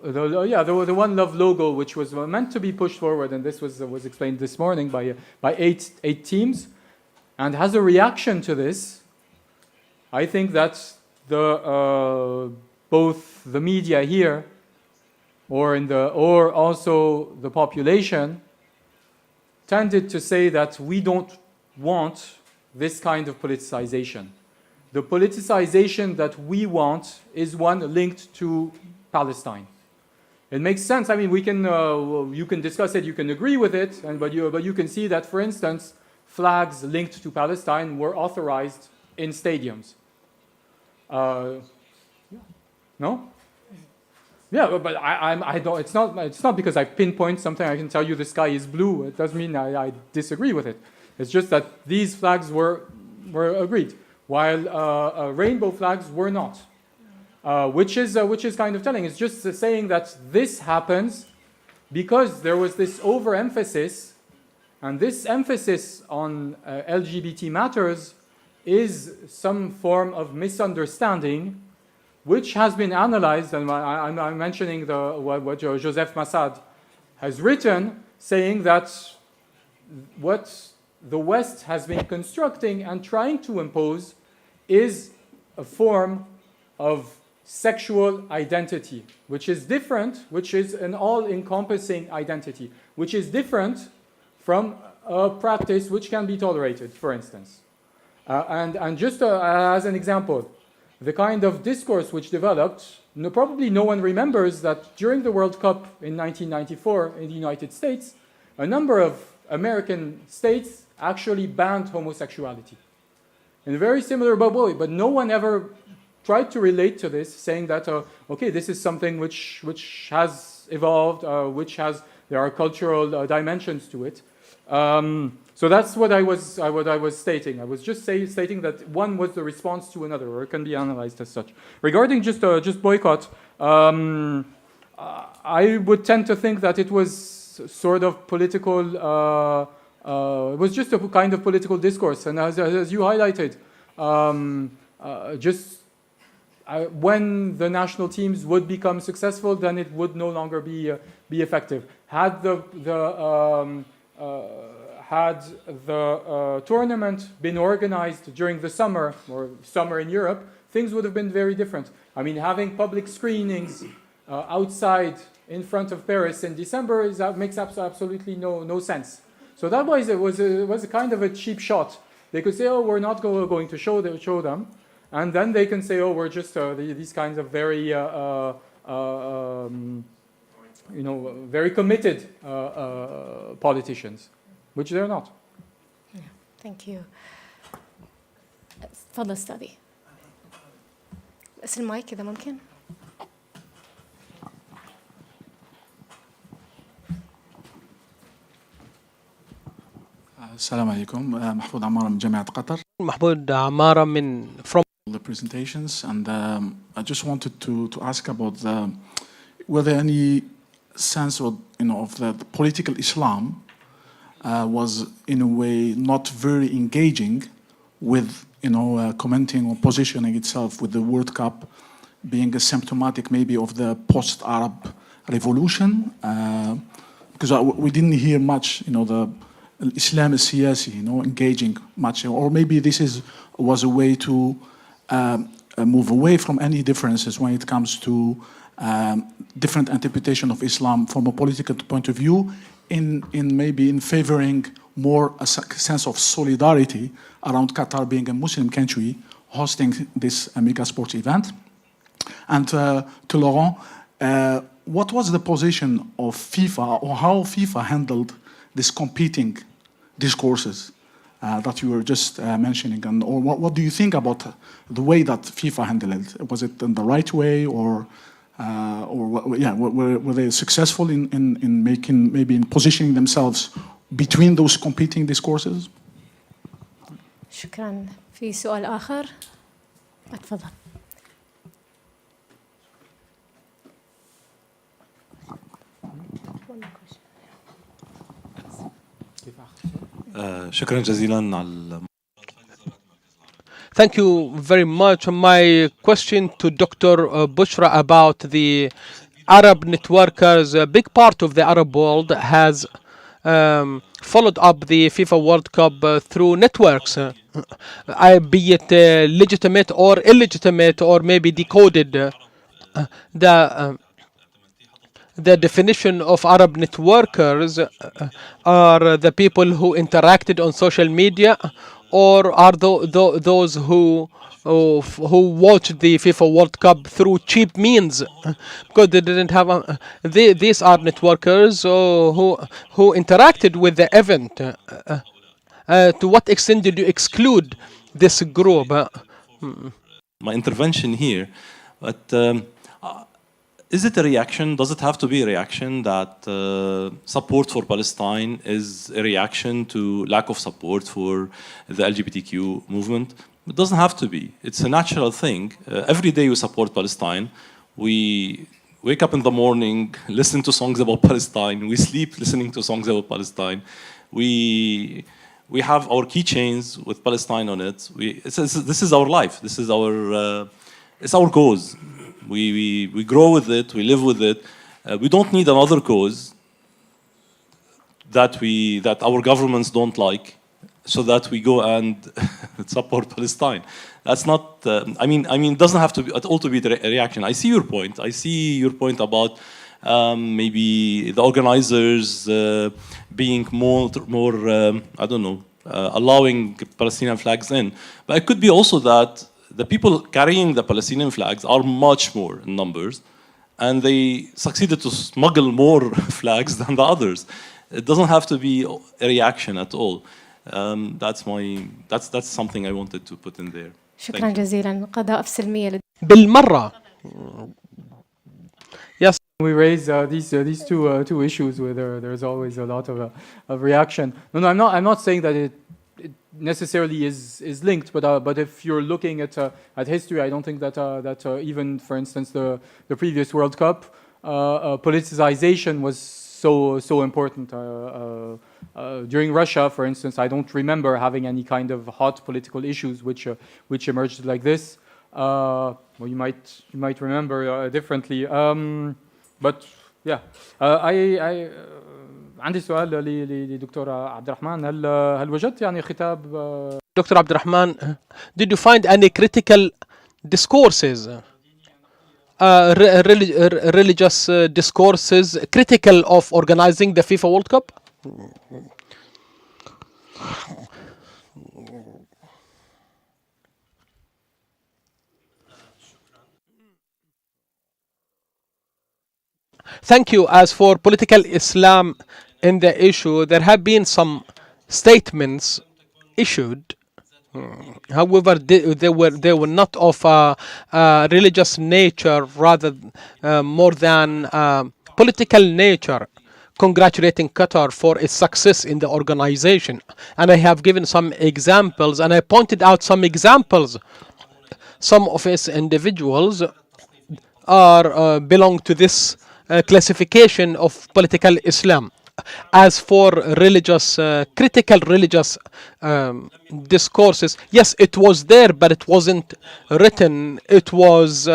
the One Love logo, which was meant to be pushed forward, and this was explained this morning by 8 teams. And as a reaction to this, I think that both the media here, or also the population, tended to say that we don't want this kind of politicization. The politicization that we want is one linked to Palestine. It makes sense. I mean, you can discuss it, you can agree with it, but you can see that, for instance, flags linked to Palestine were authorized in stadiums. No? Yeah, but I don't. It's not because I pinpoint something. I can tell you the sky is blue. It doesn't mean I disagree with it. It's just that these flags were agreed, while rainbow flags were not, which is kind of telling. It's just saying that this happens because there was this overemphasis, and this emphasis on LGBT matters is some form of misunderstanding, which has been analyzed, and I'm mentioning what Joseph Massad has written, saying that what the West has been constructing and trying to impose is a form of sexual identity, which is different, which is an all-encompassing identity, which is different from a practice which can be tolerated, for instance. And just as an example, the kind of discourse which developed, probably no one remembers that during the World Cup in 1994 in the United States, a number of American states actually banned homosexuality. In a very similar way, but no one ever tried to relate to this, saying that, okay, this is something which has evolved, there are cultural dimensions to it. So that's what I was stating. I was just stating that one was the response to another, or it can be analyzed as such. Regarding just boycott, I would tend to think that it was sort of political. It was just a kind of political discourse, and as you highlighted, when the national teams would become successful, then it would no longer be effective. Had the tournament been organized during the summer, or summer in Europe, things would have been very different. I mean, having public screenings outside in front of Paris in December makes absolutely no sense. So that was it was a kind of a cheap shot. They could say, oh, we're not going to show them, and then they can say, oh, we're just these kinds of very very committed politicians. Which they're not. Yeah, thank you. تفضل استاذي. بس المايك إذا ممكن. السلام عليكم. محمود عمارة من جامعة قطر. محمود عمارة من from The presentations, and I just wanted to ask about whether any sense of the political Islam was in a way not very engaging with commenting or positioning itself with the World Cup being a symptomatic maybe of the post-Arab revolution, because we didn't hear much the Islam siyasi engaging much, or maybe this was a way to move away from any differences when it comes to different interpretation of Islam from a political point of view, in favoring more a sense of solidarity around Qatar being a Muslim country hosting this mega sports event. And to Laurent, what was the position of FIFA, or how FIFA handled these competing discourses that you were just mentioning, and or what do you think about the way that FIFA handled it? Was it in the right way, or were they successful in making, maybe in positioning themselves between those competing discourses? شكرا. في سؤال آخر؟ اتفضل. شكرا جزيلا على Thank you very much. My question to Dr. Bouchra about the Arab networkers. A big part of the Arab world has followed up the FIFA World Cup through networks, be it legitimate or illegitimate, or maybe decoded. The definition of Arab networkers are the people who interacted on social media, or are those who watched the FIFA World Cup through cheap means, because they didn't have these are networkers who interacted with the event. To what extent did you exclude this group. My intervention here, but is it a reaction? Does it have to be a reaction that support for Palestine is a reaction to lack of support for the LGBTQ movement? It doesn't have to be. It's a natural thing. Every day we support Palestine. We wake up in the morning, listen to songs about Palestine. We sleep listening to songs about Palestine. We have our keychains with Palestine on it. This is our life. This is our it's our cause. We grow with it. We live with it. We don't need another cause that our governments don't like, so that we go and support Palestine. That's not. I mean, it doesn't have to be at all to be a reaction. I see your point. I see your point about maybe the organizers being more I don't know, allowing Palestinian flags in. But it could be also that the people carrying the Palestinian flags are much more in numbers, and they succeeded to smuggle more flags than the others. It doesn't have to be a reaction at all. That's something I wanted to put in there. شكرا جزيلا. قضاء سلمية بالمرة. Yes. We raise these two issues where there's always a lot of reaction. No, I'm not saying that it necessarily is linked, but if you're looking at history, I don't think that even, for instance, the previous World Cup, politicization was so important. During Russia, for instance, I don't remember having any kind of hot political issues which emerged like this. Well, you might remember differently. But yeah, عندي سؤال لدكتور عبد الرحمن. هل وجدت يعني خطاب Dr. Abdulrahman, did you find any critical discourses, religious discourses critical of organizing the FIFA World Cup? Thank you. As for political Islam in the issue, there have been some statements issued. However, they were not of a religious nature, rather more than political nature, congratulating Qatar for its success in the organization. And I have given some examples, and I pointed out some examples. Some of its individuals are belong to this classification of political Islam. As for religious, critical religious discourses, yes, it was there, but it wasn't written. It was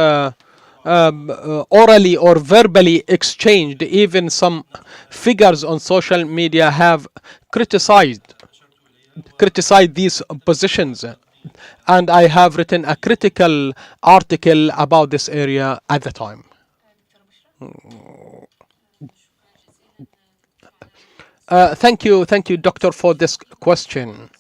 orally or verbally exchanged. Even some figures on social media have criticized these positions. And I have written a critical article about this area at the time. Thank you, Doctor, for this question.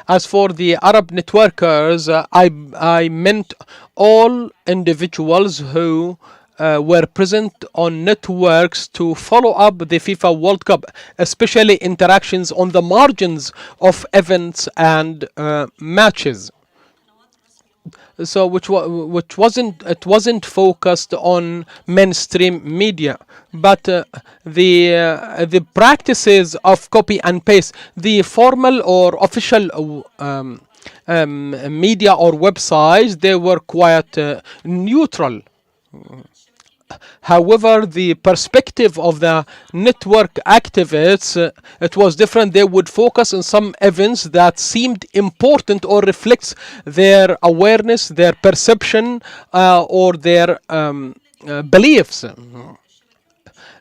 As for the Arab networkers, I meant all individuals who were present on networks to follow up the FIFA World Cup, especially interactions on the margins of events and matches. So which wasn't focused on mainstream media, but the practices of copy and paste, the formal or official media or websites, they were quite neutral. However, the perspective of the network activists, it was different. They would focus on some events that seemed important or reflects their awareness, their perception, or their beliefs.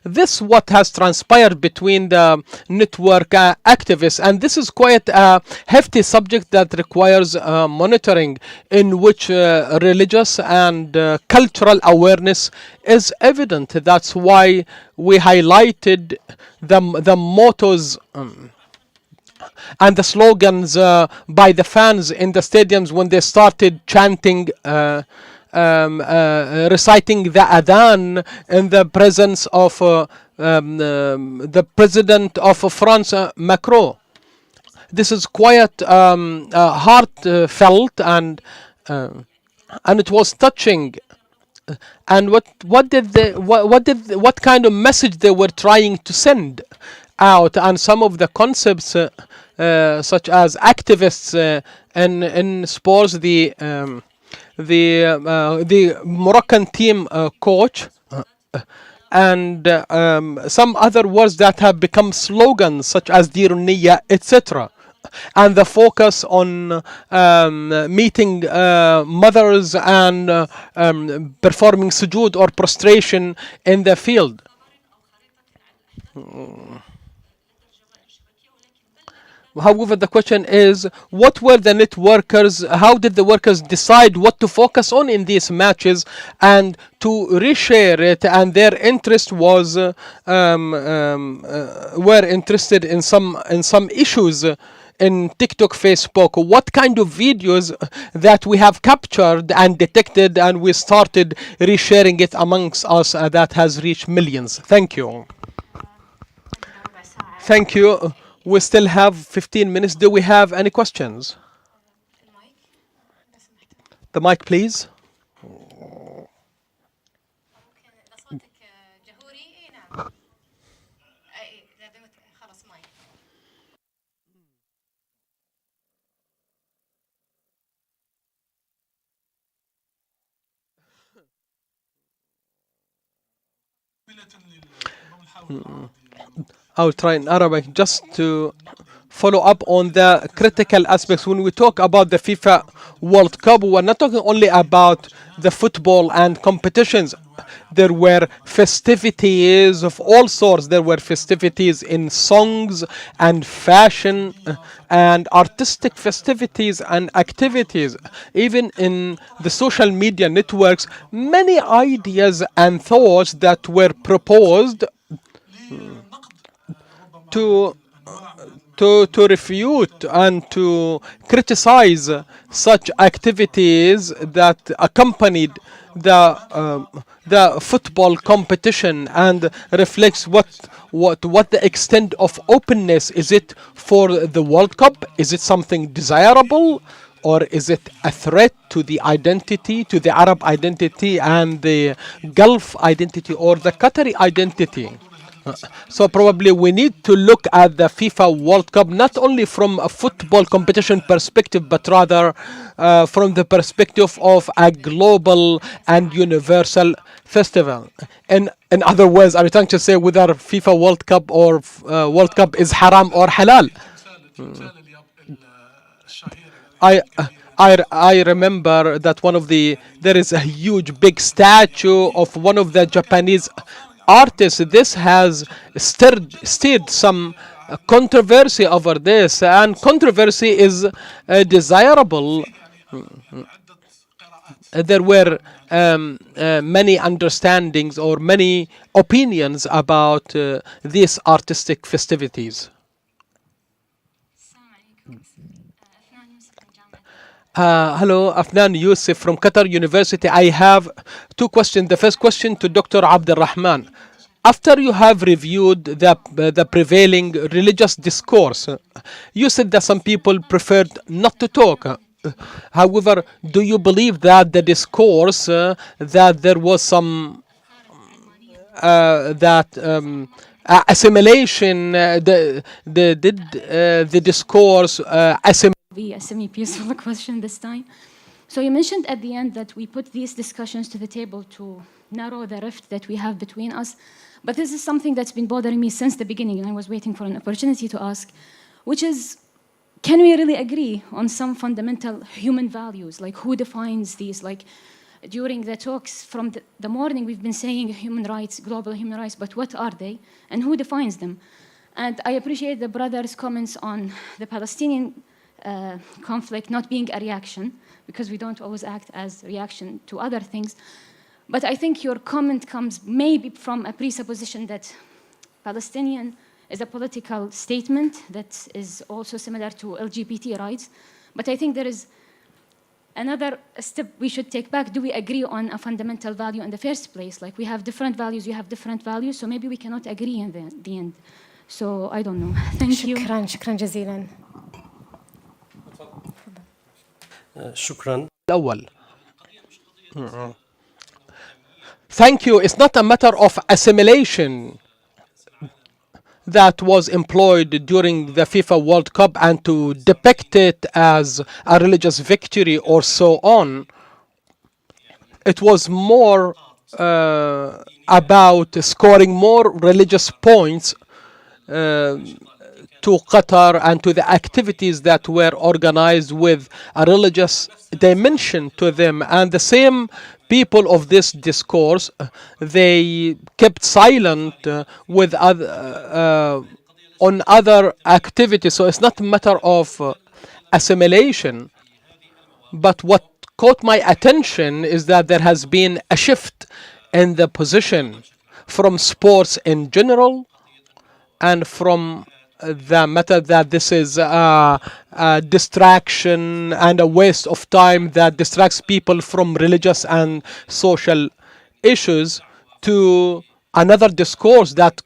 This what has transpired between the network activists, and this is quite a hefty subject that requires monitoring, in which religious and cultural awareness is evident. That's why we highlighted the mottos and the slogans by the fans in the stadiums when they started chanting, reciting the adhan in the presence of the president of France, Macron. this is quite heartfelt, and it was touching. And what kind of message they were trying to send out, and some of the concepts such as activists in sports, the Moroccan team coach, and some other words that have become slogans such as Diruniya, etc. And the focus on meeting mothers and performing sujood or prostration in the field. However, the question is, what were the networkers? How did the workers decide what to focus on in these matches and to reshare it? And their interest was were interested in some issues in TikTok, Facebook. What kind of videos that we have captured and detected, and we started resharing it amongst us that has reached millions. Thank you. Thank you. We still have 15 minutes. Do we have any questions? The mic, please. I'll try in Arabic just to follow up on the critical aspects. When we talk about the FIFA World Cup, we're not talking only about the football and competitions. There were festivities of all sorts. There were festivities in songs and fashion and artistic festivities and activities. Even in the social media networks, many ideas and thoughts that were proposed to refute and to criticize such activities that accompanied the football competition, and reflects what the extent of openness is. It for the World Cup? Is it something desirable, or is it a threat to the identity, to the Arab identity and the Gulf identity or the Qatari identity? So probably we need to look at the FIFA World Cup not only from a football competition perspective, but rather from the perspective of a global and universal festival. In other words, are you trying to say whether FIFA World Cup or World Cup is haram or halal? I remember that there is a huge big statue of one of the Japanese artists. This has stirred some controversy over this, and controversy is desirable. There were many understandings or many opinions about these artistic festivities. Hello, Afnan Yusuf from Qatar University. I have two questions. The first question to Dr. Abdulrahman. After you have reviewed the prevailing religious discourse, you said that some people preferred not to talk. However, do you believe that the discourse, that there was some assimilation, the discourse assimilate? Be a semi-peaceful question this time. So you mentioned at the end that we put these discussions to the table to narrow the rift that we have between us. But this is something that's been bothering me since the beginning, and I was waiting for an opportunity to ask, which is, can we really agree on some fundamental human values? Like, who defines these? Like, during the talks from the morning, we've been saying human rights, global human rights, but what are they? And who defines them? And I appreciate the brother's comments on the Palestinian conflict not being a reaction, because we don't always act as reaction to other things. But I think your comment comes maybe from a presupposition that Palestinian is a political statement that is also similar to LGBT rights. But I think there is another step we should take back. Do we agree on a fundamental value in the first place? Like, we have different values, you have different values, so maybe we cannot agree in the end. So I don't know. Thank you. شكرا جزيلا. شكرا. الأول. Thank you. It's not a matter of assimilation that was employed during the FIFA World Cup and to depict it as a religious victory or so on. It was more about scoring more religious points to Qatar and to the activities that were organized with a religious dimension to them. And the same people of this discourse, they kept silent with on other activities. So it's not a matter of assimilation. But what caught my attention is that there has been a shift in the position from sports in general and from the matter that this is a distraction and a waste of time that distracts people from religious and social issues to another discourse that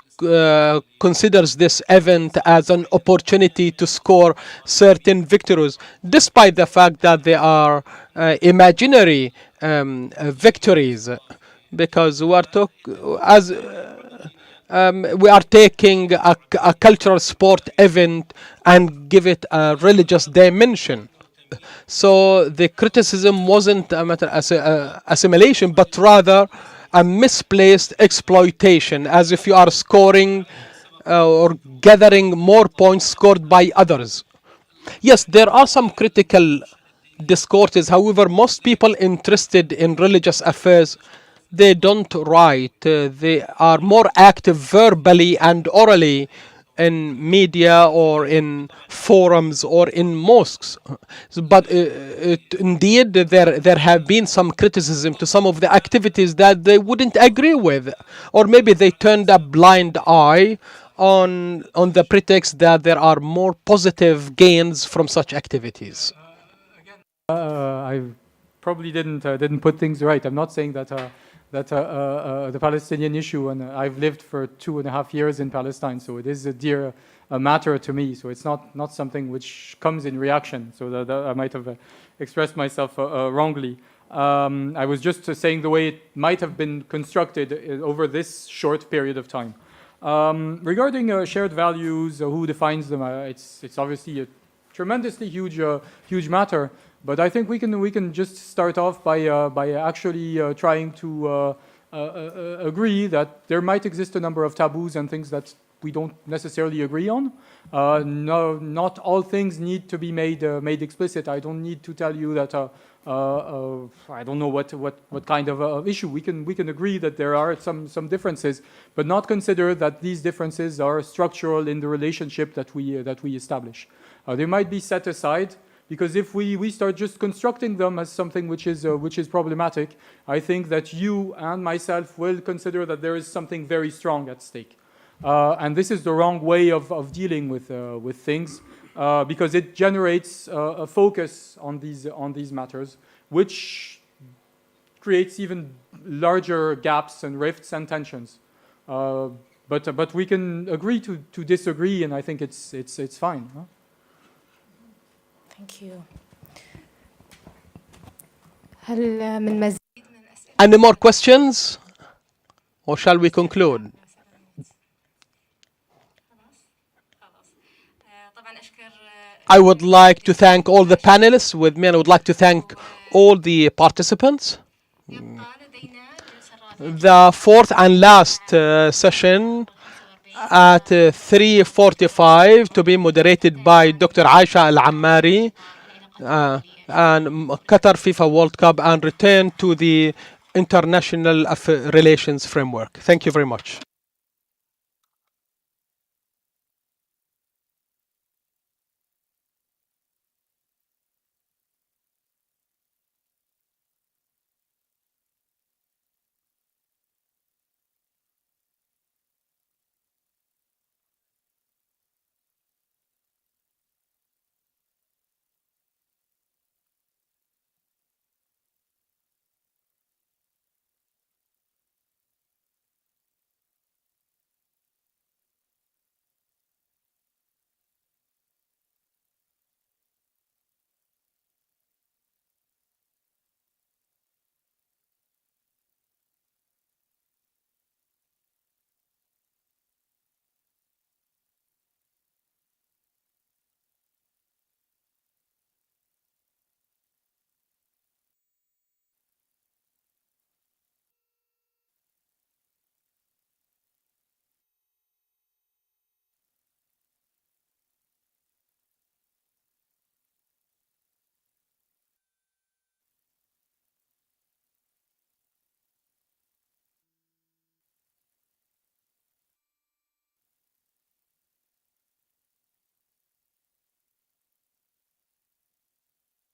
considers this event as an opportunity to score certain victories, despite the fact that they are imaginary victories, because we are taking a cultural sport event and give it a religious dimension. So the criticism wasn't a matter of assimilation, but rather a misplaced exploitation, as if you are scoring or gathering more points scored by others. Yes, there are some critical discourses. However, most people interested in religious affairs, they don't write. They are more active verbally and orally in media or in forums or in mosques. But indeed, there have been some criticism to some of the activities that they wouldn't agree with, or maybe they turned a blind eye on the pretext that there are more positive gains from such activities. I probably didn't put things right. I'm not saying that the Palestinian issue, and I've lived for 2.5 years in Palestine, so it is a dear matter to me. So it's not something which comes in reaction. So that I might have expressed myself wrongly. I was just saying the way it might have been constructed over this short period of time. Regarding shared values, who defines them? It's obviously a tremendously huge matter. But I think we can just start off by actually trying to agree that there might exist a number of taboos and things that we don't necessarily agree on. No, not all things need to be made explicit. I don't need to tell you that I don't know what kind of issue. We can agree that there are some differences, but not consider that these differences are structural in the relationship that we establish. They might be set aside. Because if we start just constructing them as something which is problematic, I think that you and myself will consider that there is something very strong at stake, and this is the wrong way of dealing with things, because it generates a focus on these matters, which creates even larger gaps and rifts and tensions. But we can agree to disagree, and I think it's fine. Huh? Thank you. هل من مزيد Any more questions? Or shall we conclude? I would like to thank all the panelists with me, and I would like to thank all the participants. The fourth and last session at 3:45 to be moderated by Dr. Aisha Al-Ammari and Qatar FIFA World Cup, and return to the international relations framework. Thank you very much.